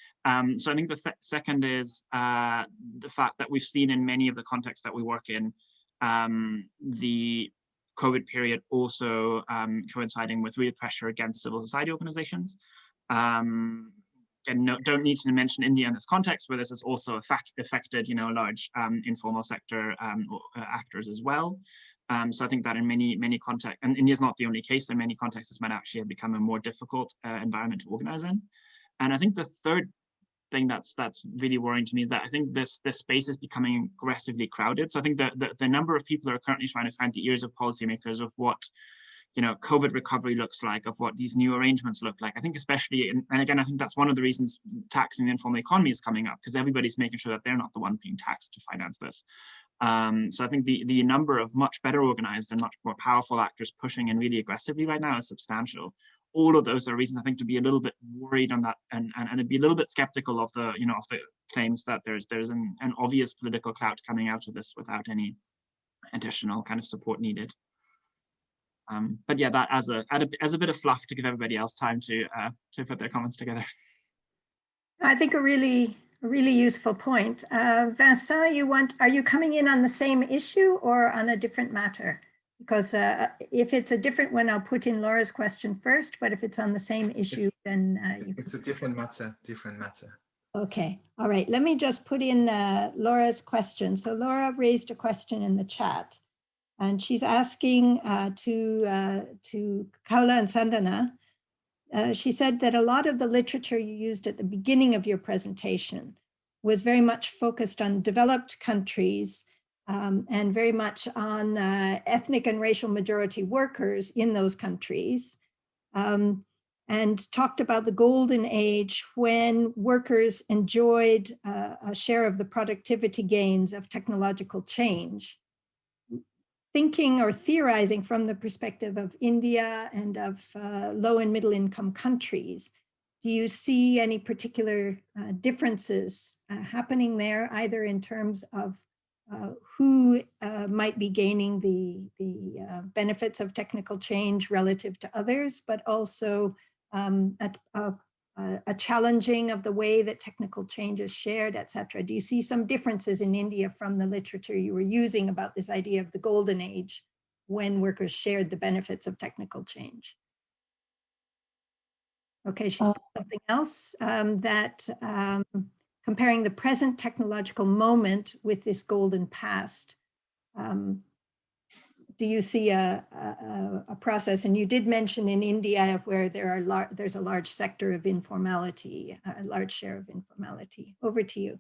So I think the second is the fact that we've seen in many of the contexts that we work in, the COVID period also coinciding with real pressure against civil society organizations. And don't need to mention India in this context, where this has also affected, you know, large informal sector actors as well. So I think that in many contexts, and India is not the only case, in many contexts this might actually have become a more difficult environment to organize in. And I think the third thing that's really worrying to me is that I think this space is becoming aggressively crowded. So I think the number of people who are currently trying to find the ears of policymakers of what, you know, COVID recovery looks like, of what these new arrangements look like. I think especially, and again, I think that's one of the reasons taxing the informal economy is coming up, because everybody's making sure that they're not the one being taxed to finance this. So I think the number of much better organized and much more powerful actors pushing in really aggressively right now is substantial. All of those are reasons I think to be a little bit worried on that, and be a little bit skeptical of the, you know, of the claims that there's an obvious political clout coming out of this without any additional kind of support needed. But yeah, that as a bit of fluff to give everybody else time to put their comments together. I think a really useful point. Vincent, are you coming in on the same issue or on a different matter? Because if it's a different one, I'll put in Laura's question first, but if it's on the same issue, then it's a different matter, Okay, all right, let me just put in Laura's question. So Laura raised a question in the chat, and she's asking to Kaula and Sandana. She said that a lot of the literature you used at the beginning of your presentation was very much focused on developed countries and very much on ethnic and racial majority workers in those countries, and talked about the golden age when workers enjoyed a share of the productivity gains of technological change. Thinking or theorizing from the perspective of India and of low and middle income countries, do you see any particular differences happening there, either in terms of who might be gaining the benefits of technical change relative to others, but also a challenging of the way that technical change is shared, et cetera? Do you see some differences in India from the literature you were using about this idea of the golden age when workers shared the benefits of technical change? Okay, she's put something else that comparing the present technological moment with this golden past. Do you see a process? And you did mention in India where there's a large sector of informality, a large share of informality. Over to you.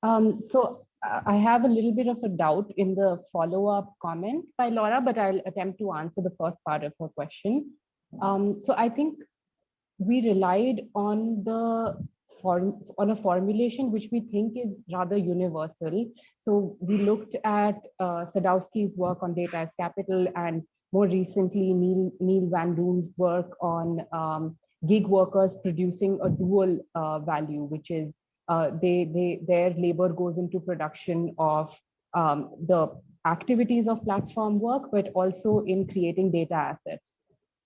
So I have a little bit of a doubt in the follow-up comment by Laura, but I'll attempt to answer the first part of her question. So I think we relied on a formulation which we think is rather universal. So we looked at Sadowski's work on data as capital, and more recently Neil Van Doon's work on gig workers producing a dual value, which is their labor goes into production of the activities of platform work, but also in creating data assets.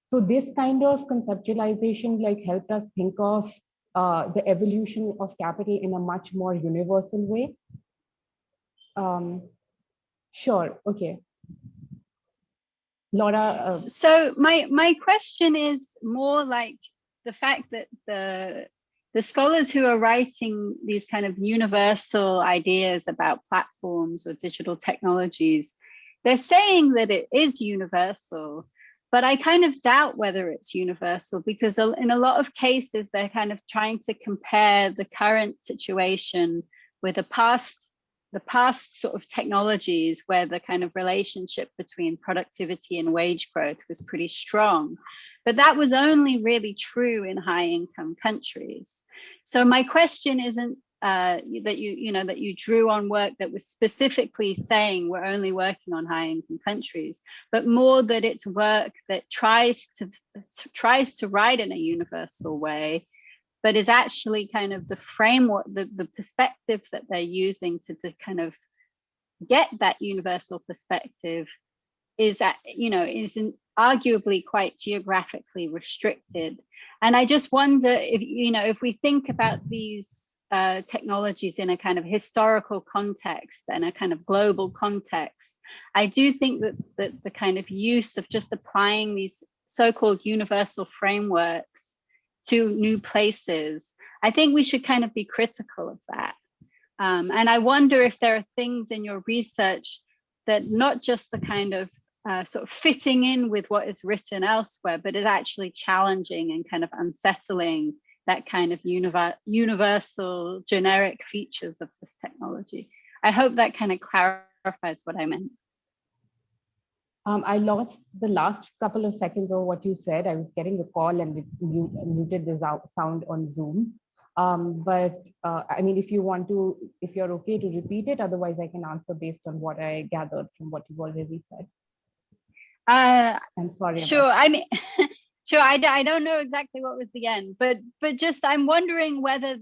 So this kind of conceptualization like helped us think of the evolution of capital in a much more universal way. Sure, okay. Laura. So my question is more like the fact that the scholars who are writing these kind of universal ideas about platforms or digital technologies, they're saying that it is universal, but I kind of doubt whether it's universal, because in a lot of cases, they're kind of trying to compare the current situation with a past the past sort of technologies where the kind of relationship between productivity and wage growth was pretty strong. But that was only really true in high income countries. So my question isn't that you drew on work that was specifically saying we're only working on high income countries, but more that it's work that tries to write in a universal way, but is actually kind of the framework, the perspective that they're using to kind of get that universal perspective is that, is arguably quite geographically restricted. And I just wonder if, if we think about these technologies in a kind of historical context and a kind of global context, I do think that the kind of use of just applying these so-called universal frameworks to new places, I think we should kind of be critical of that. And I wonder if there are things in your research that not just the kind of sort of fitting in with what is written elsewhere, but is actually challenging and kind of unsettling that kind of universal generic features of this technology. I hope that kind of clarifies what I meant. I lost the last couple of seconds of what you said. I was getting a call and it muted the sound on Zoom. But I mean, if you're okay to repeat it, otherwise I can answer based on what I gathered from what you've already said. I'm sorry. Sure. I mean, sure. I don't know exactly what was the end, but just I'm wondering whether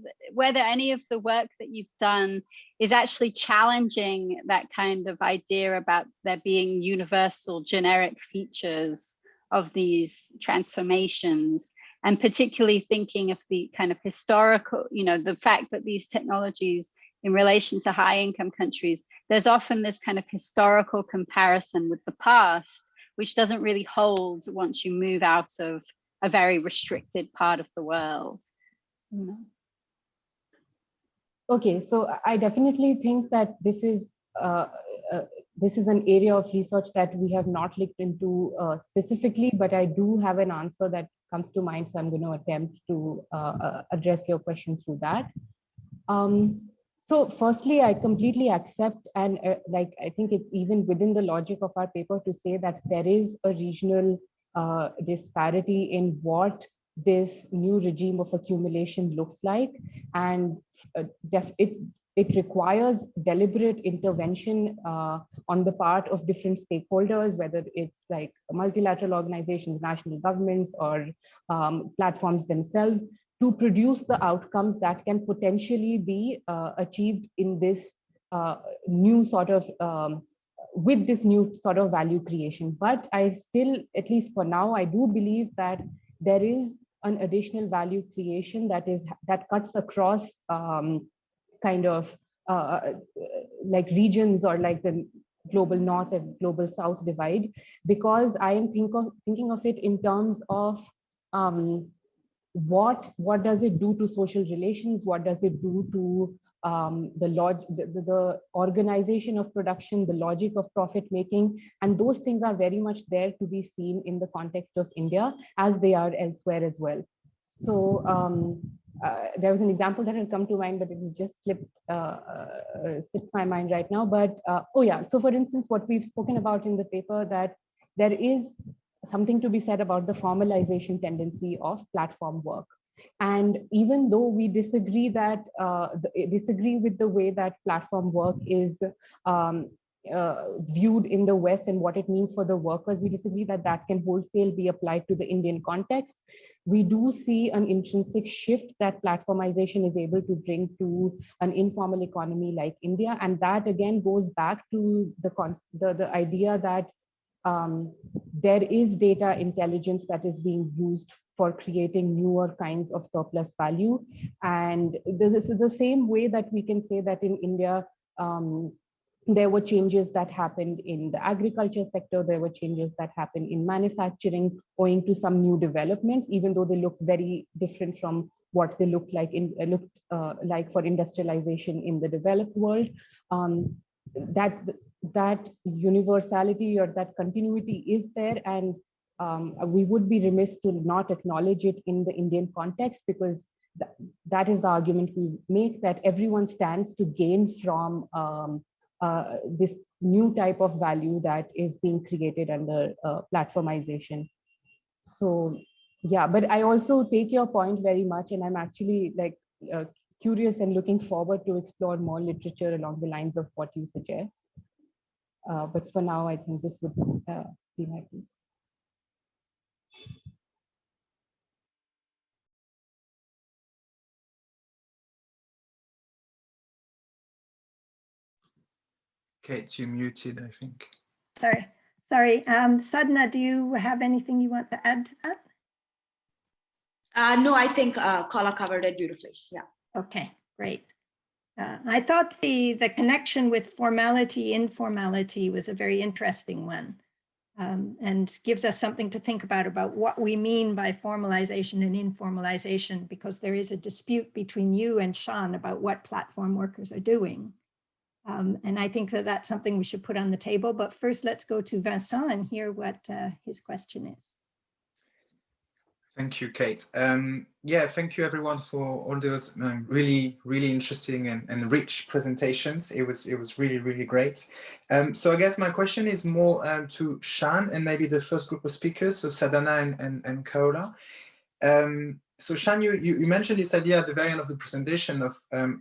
any of the work that you've done is actually challenging that kind of idea about there being universal generic features of these transformations, and particularly thinking of the kind of historical, the fact that these technologies in relation to high income countries, there's often this kind of historical comparison with the past, which doesn't really hold once you move out of a very restricted part of the world. Okay, so I definitely think that this is an area of research that we have not looked into specifically, but I do have an answer that comes to mind, so I'm going to attempt to address your question through that. So firstly, I completely accept, and I think it's even within the logic of our paper to say that there is a regional disparity in what this new regime of accumulation looks like, and it requires deliberate intervention on the part of different stakeholders, whether it's like multilateral organizations, national governments, or platforms themselves, to produce the outcomes that can potentially be achieved in this new sort of, with this new sort of value creation. But I still, at least for now, I do believe that there is an additional value creation that cuts across kind of like regions, or like the global north and global south divide, because I am thinking of it in terms of what does it do to social relations? What does it do to the organization of production, the logic of profit making? And those things are very much there to be seen in the context of India, as they are elsewhere as well. So there was an example that had come to mind, but it has just slipped my mind right now. But oh yeah, so for instance, what we've spoken about in the paper, that there is something to be said about the formalization tendency of platform work. And even though we disagree with the way that platform work is viewed in the West and what it means for the workers, we disagree that can wholesale be applied to the Indian context. We do see an intrinsic shift that platformization is able to bring to an informal economy like India. And that again goes back to the idea that there is data intelligence that is being used for creating newer kinds of surplus value. And this is the same way that we can say that in India, there were changes that happened in the agriculture sector, there were changes that happened in manufacturing owing to some new developments, even though they look very different from what they looked like like for industrialization in the developed world. That universality or that continuity is there, and we would be remiss to not acknowledge it in the Indian context, because that is the argument we make, that everyone stands to gain from this new type of value that is being created under platformization. So yeah, but I also take your point very much, and I'm actually like curious and looking forward to explore more literature along the lines of what you suggest. But for now, I think this would be my piece. Kate, you're muted, I think. Sorry. Sadhna, do you have anything you want to add to that? No, I think Kala covered it beautifully. Yeah. Okay, great. I thought the connection with formality, informality was a very interesting one, and gives us something to think about what we mean by formalization and informalization, because there is a dispute between you and Sean about what platform workers are doing. And I think that that's something we should put on the table. But first, let's go to Vincent and hear what his question is. Thank you, Kate. Yeah, thank you everyone for all those really interesting and rich presentations. It was really great. So I guess my question is more to Shan and maybe the first group of speakers, so Sadhana and Kaola. So Shan, you mentioned this idea at the very end of the presentation of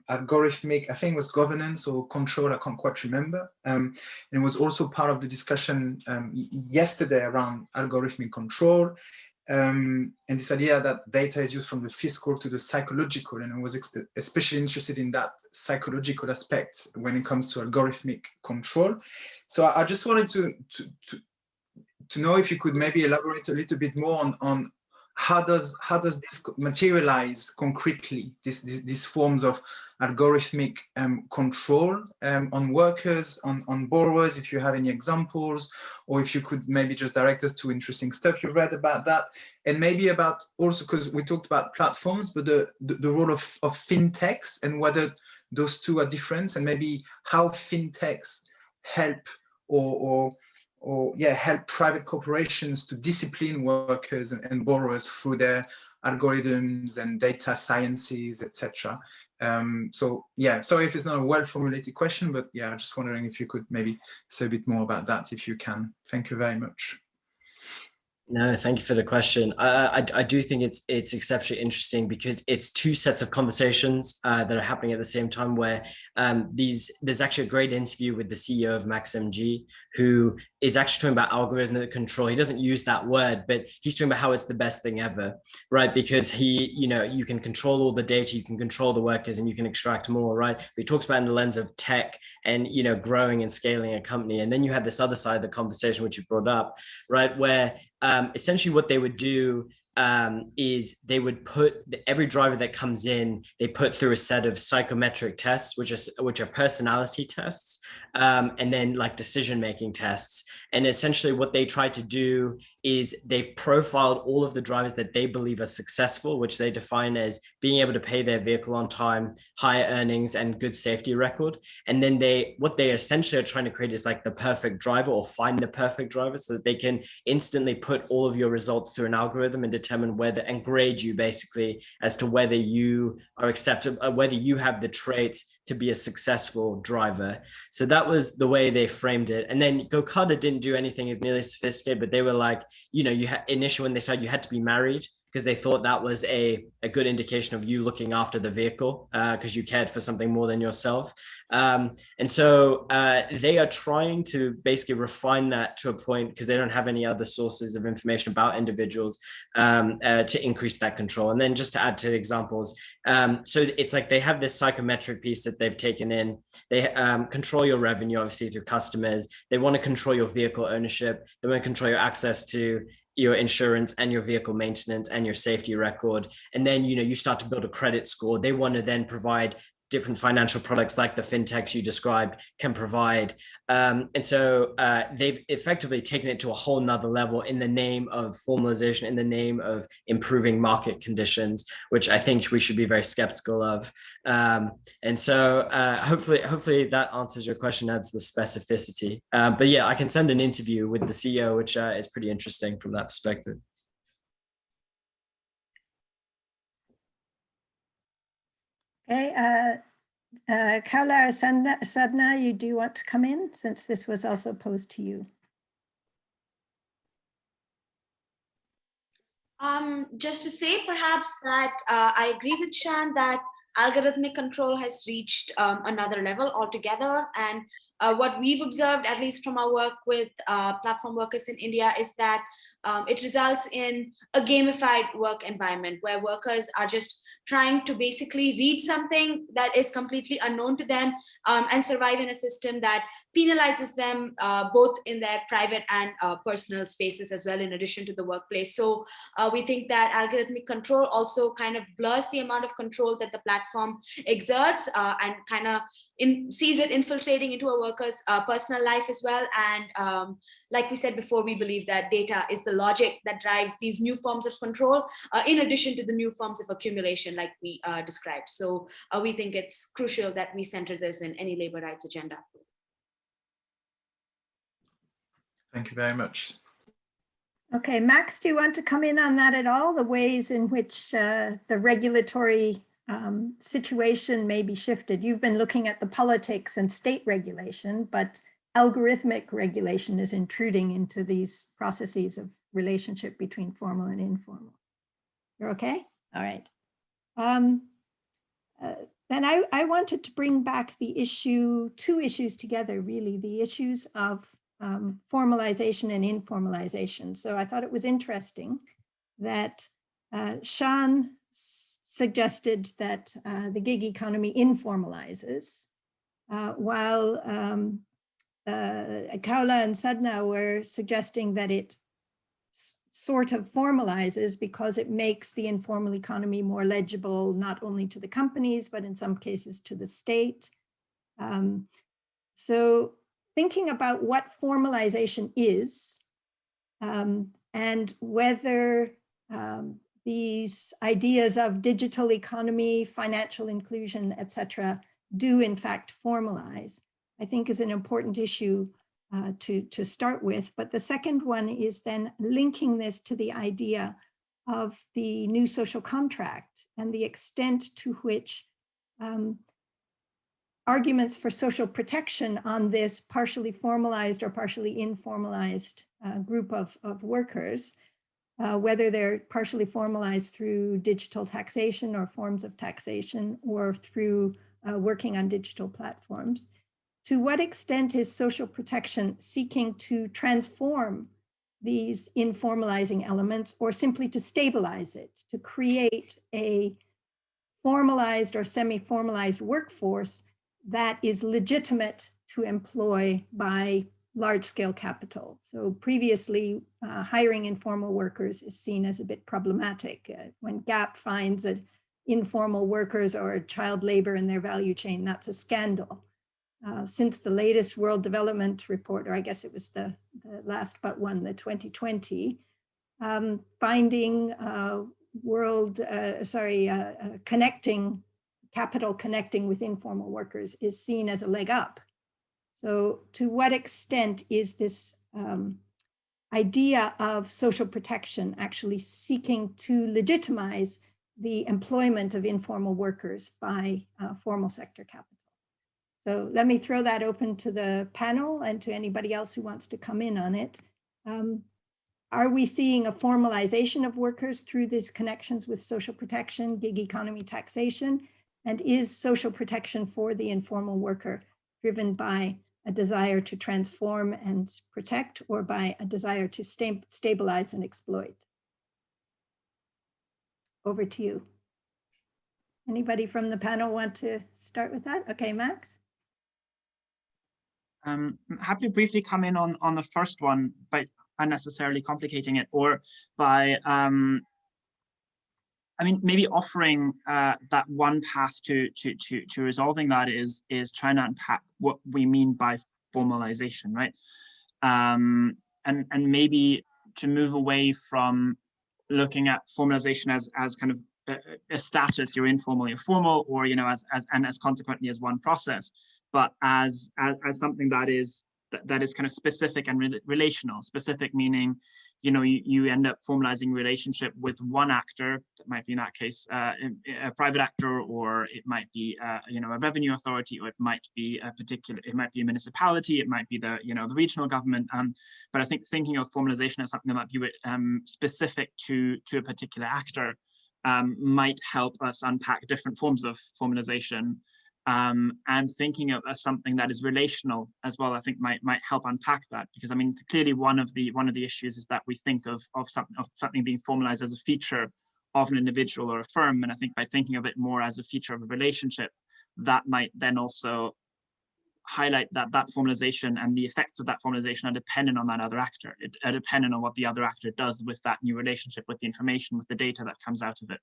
algorithmic, I think it was governance or control, I can't quite remember. And it was also part of the discussion yesterday around algorithmic control. And this idea that data is used from the fiscal to the psychological, and I was especially interested in that psychological aspect when it comes to algorithmic control. So I just wanted to know if you could maybe elaborate a little bit more on how does this materialize concretely, these forms of algorithmic control on workers, on borrowers, if you have any examples, or if you could maybe just direct us to interesting stuff you read about that, and maybe about also, because we talked about platforms, but the role of fintechs and whether those two are different, and maybe how fintechs help or help private corporations to discipline workers and borrowers through their algorithms and data sciences, etc. So yeah, sorry if it's not a well-formulated question, but yeah, I'm just wondering if you could maybe say a bit more about that if you can. Thank you very much. No, thank you for the question. I do think it's exceptionally interesting because it's two sets of conversations that are happening at the same time, where there's actually a great interview with the CEO of MaxMG, who is actually talking about algorithmic control. He doesn't use that word, but he's talking about how it's the best thing ever, right? Because you can control all the data, you can control the workers, and you can extract more, right? But he talks about in the lens of tech and growing and scaling a company. And then you have this other side of the conversation, which you brought up, right, where essentially what they would do is they would put every driver that comes in, they put through a set of psychometric tests, which are personality tests, and then like decision-making tests. And essentially what they try to do is they've profiled all of the drivers that they believe are successful, which they define as being able to pay their vehicle on time, higher earnings, and good safety record. And then what they essentially are trying to create is like the perfect driver, or find the perfect driver, so that they can instantly put all of your results through an algorithm and determine whether, and grade you basically as to whether you are acceptable, whether you have the traits to be a successful driver. So that was the way they framed it. And then Gokada didn't do anything as nearly sophisticated, but they were like, you had initially when they said you had to be married, because they thought that was a good indication of you looking after the vehicle, because you cared for something more than yourself. And so they are trying to basically refine that to a point, because they don't have any other sources of information about individuals, to increase that control. And then just to add to the examples, so it's like they have this psychometric piece that they've taken in. They control your revenue, obviously, through customers. They want to control your vehicle ownership. They want to control your access to your insurance and your vehicle maintenance and your safety record. And then, you start to build a credit score. They want to then provide different financial products like the fintechs you described can provide. And so they've effectively taken it to a whole nother level in the name of formalization, in the name of improving market conditions, which I think we should be very skeptical of. And so hopefully that answers your question, adds the specificity. But yeah, I can send an interview with the CEO, which is pretty interesting from that perspective. Okay, Kaula Sadna, you do want to come in since this was also posed to you? Just to say perhaps that I agree with Shan that algorithmic control has reached another level altogether. And what we've observed, at least from our work with platform workers in India, is that it results in a gamified work environment where workers are just trying to basically read something that is completely unknown to them and survive in a system that penalizes them both in their private and personal spaces as well, in addition to the workplace. So we think that algorithmic control also kind of blurs the amount of control that the platform exerts and kind of sees it infiltrating into a worker's personal life as well. And like we said before, we believe that data is the logic that drives these new forms of control, in addition to the new forms of accumulation like we described. So we think it's crucial that we center this in any labor rights agenda. Thank you very much. Okay, Max, do you want to come in on that at all? The ways in which the regulatory situation may be shifted. You've been looking at the politics and state regulation, but algorithmic regulation is intruding into these processes of relationship between formal and informal. You're okay? All right. Then I wanted to bring back the issue, two issues together, really, the issues of formalization and informalization. So I thought it was interesting that Shan suggested that the gig economy informalizes, while Kaula and Sadna were suggesting that it sort of formalizes because it makes the informal economy more legible, not only to the companies, but in some cases to the state. So thinking about what formalization is and whether these ideas of digital economy, financial inclusion, etc., do in fact formalize, I think is an important issue to start with. But the second one is then linking this to the idea of the new social contract and the extent to which arguments for social protection on this partially formalized or partially informalized group of workers, whether they're partially formalized through digital taxation or forms of taxation or through working on digital platforms. To what extent is social protection seeking to transform these informalizing elements or simply to stabilize it, to create a formalized or semi-formalized workforce that is legitimate to employ by large-scale capital? So previously, hiring informal workers is seen as a bit problematic. When GAP finds that informal workers or child labor in their value chain, that's a scandal. Since the latest World Development Report, or I guess it was the last but one, the 2020, finding capital connecting with informal workers is seen as a leg up. So to what extent is this idea of social protection actually seeking to legitimize the employment of informal workers by formal sector capital? So let me throw that open to the panel and to anybody else who wants to come in on it. Are we seeing a formalization of workers through these connections with social protection, gig economy taxation? And is social protection for the informal worker driven by a desire to transform and protect, or by a desire to stabilize and exploit? Over to you. Anybody from the panel want to start with that? Okay, Max. I'm happy to briefly come in on the first one by unnecessarily complicating it, or by I mean, maybe offering that one path to resolving that is trying to unpack what we mean by formalization, right? And maybe to move away from looking at formalization as kind of a status, you're informal, you're formal, or as consequently as one process, but as something that is kind of specific and relational. Specific meaning you end up formalizing relationship with one actor. That might be, in that case, a private actor, or it might be a revenue authority, or it might be a municipality, it might be the regional government. But I think thinking of formalization as something that might be specific to a particular actor might help us unpack different forms of formalization. And thinking of as something that is relational as well, I think might help unpack that, because I mean, clearly one of the issues is that we think of something being formalized as a feature of an individual or a firm, and I think by thinking of it more as a feature of a relationship, that might then also highlight that formalization and the effects of that formalization are dependent on that other actor. It are dependent on what the other actor does with that new relationship, with the information, with the data that comes out of it.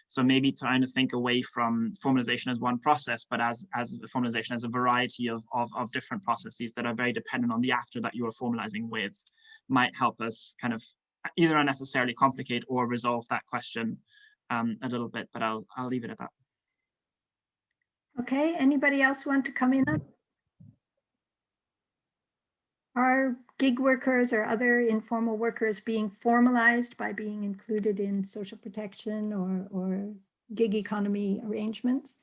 So maybe trying to think away from formalization as one process, but as formalization as a variety of different processes that are very dependent on the actor that you are formalizing with, might help us kind of either unnecessarily complicate or resolve that question a little bit, but I'll leave it at that. Okay, anybody else want to come in? Are gig workers or other informal workers being formalized by being included in social protection or gig economy arrangements?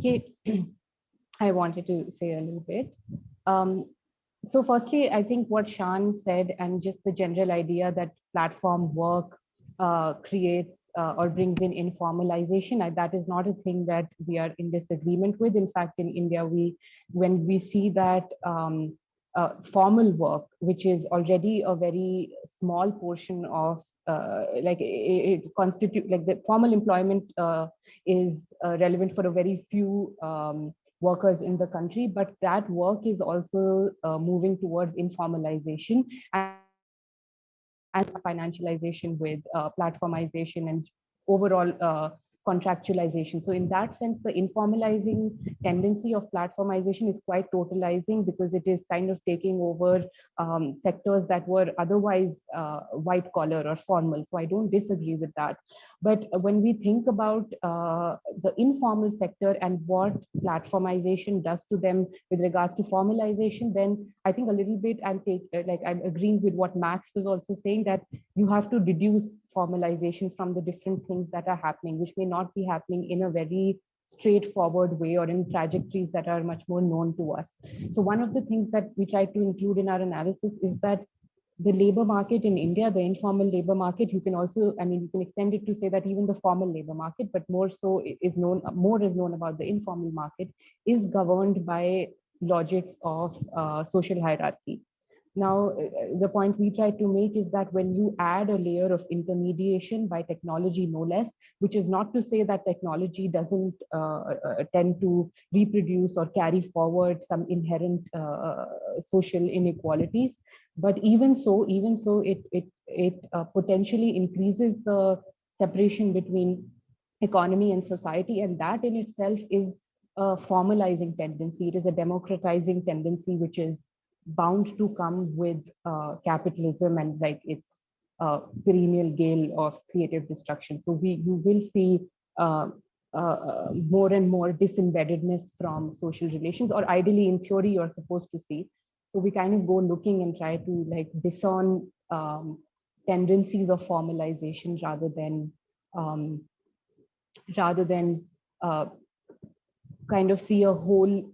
Kate, I wanted to say a little bit. So firstly, I think what Shan said, and just the general idea that platform work creates or brings in informalization, that is not a thing that we are in disagreement with. In fact, in India, when we see that formal work, which is already a very small portion of it constitute, like the formal employment is relevant for a very few workers in the country, but that work is also moving towards informalization and financialization with platformization and overall contractualization. So in that sense, the informalizing tendency of platformization is quite totalizing, because it is kind of taking over sectors that were otherwise white collar or formal. So I don't disagree with that. But when we think about the informal sector and what platformization does to them with regards to formalization, then I think a little bit I'm agreeing with what Max was also saying, that you have to deduce formalization from the different things that are happening, which may not be happening in a very straightforward way or in trajectories that are much more known to us. So one of the things that we try to include in our analysis is that the labor market in India, the informal labor market, you can also, you can extend it to say that even the formal labor market, but more is known about the informal market, is governed by logics of social hierarchy. Now, the point we try to make is that when you add a layer of intermediation by technology, no less, which is not to say that technology doesn't tend to reproduce or carry forward some inherent social inequalities, but even so, it potentially increases the separation between economy and society, and that in itself is a formalizing tendency. It is a democratizing tendency, which is bound to come with capitalism and its perennial gale of creative destruction. So you will see more and more disembeddedness from social relations, or ideally in theory you're supposed to see. So we kind of go looking and try to discern tendencies of formalization rather than kind of see a whole,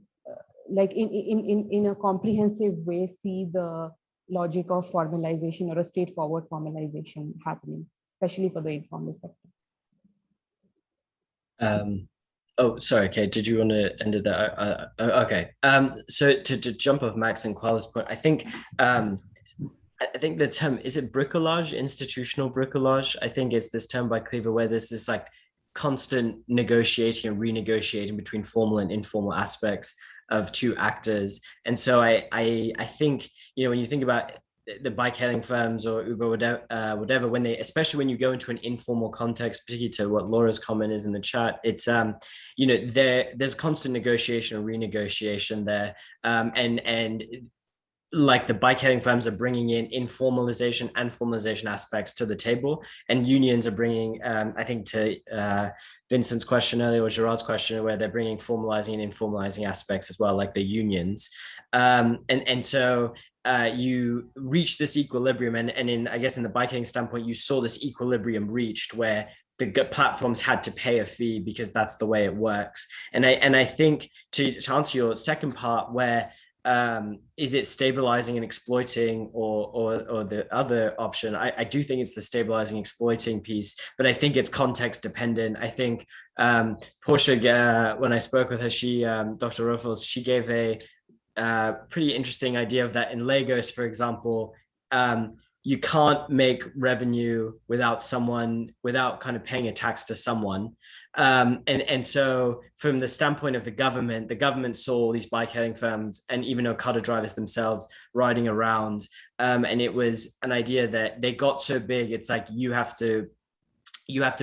in a comprehensive way, see the logic of formalization or a straightforward formalization happening, especially for the informal sector. Oh, sorry, Kate, did you want to end it there? Okay. So to jump off Max and Kuala's point, I think the term, is it bricolage, institutional bricolage? I think it's this term by Cleaver, where there's this constant negotiating and renegotiating between formal and informal aspects of two actors. And so I think, when you think about the bike hailing firms or Uber, whatever, when especially when you go into an informal context, particularly to what Laura's comment is in the chat, it's there's constant negotiation and renegotiation there, and like the bike hailing firms are bringing in informalization and formalization aspects to the table, and unions are bringing, I think to Vincent's question earlier or Gerard's question, where they're bringing formalizing and informalizing aspects as well, like the unions. And so you reach this equilibrium, and in, I guess, in the bike-hailing standpoint, you saw this equilibrium reached where the platforms had to pay a fee because that's the way it works. And I think to answer your second part, where is it stabilizing and exploiting, or the other option? I do think it's the stabilizing, exploiting piece, but I think it's context dependent. I think Portia, when I spoke with her, she Dr. Ruffles, she gave a pretty interesting idea of that in Lagos, for example. You can't make revenue without kind of paying a tax to someone. And so from the standpoint of the government saw these bike hailing firms and even Okada drivers themselves riding around. And it was an idea that they got so big, it's like you have to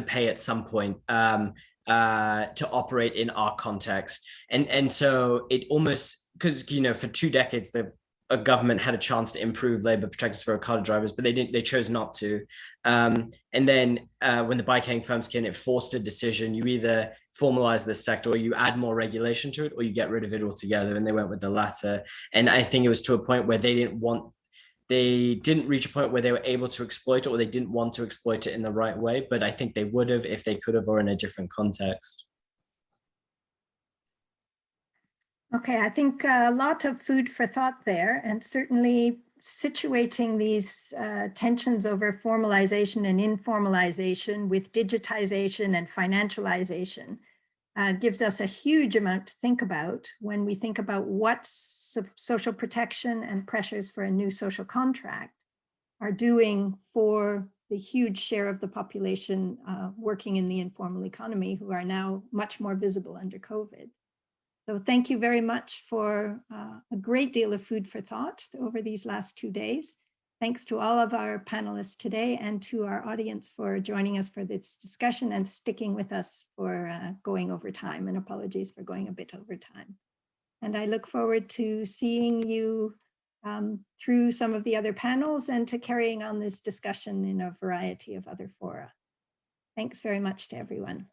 pay at some point to operate in our context. And so it almost, because, you know, for 2 decades, a government had a chance to improve labor protections for Okada drivers, but they chose not to. And then when the bike hailing firms came, it forced a decision. You either formalize this sector, or you add more regulation to it, or you get rid of it altogether. And they went with the latter. And I think it was to a point where they didn't reach a point where they were able to exploit it, or they didn't want to exploit it in the right way. But I think they would have if they could have, or in a different context. Okay, I think a lot of food for thought there, and certainly situating these tensions over formalization and informalization with digitization and financialization gives us a huge amount to think about when we think about what social protection and pressures for a new social contract are doing for the huge share of the population working in the informal economy, who are now much more visible under COVID. So thank you very much for a great deal of food for thought over these last 2 days. Thanks to all of our panelists today, and to our audience for joining us for this discussion and sticking with us for going over time, and apologies for going a bit over time. And I look forward to seeing you through some of the other panels, and to carrying on this discussion in a variety of other fora. Thanks very much to everyone.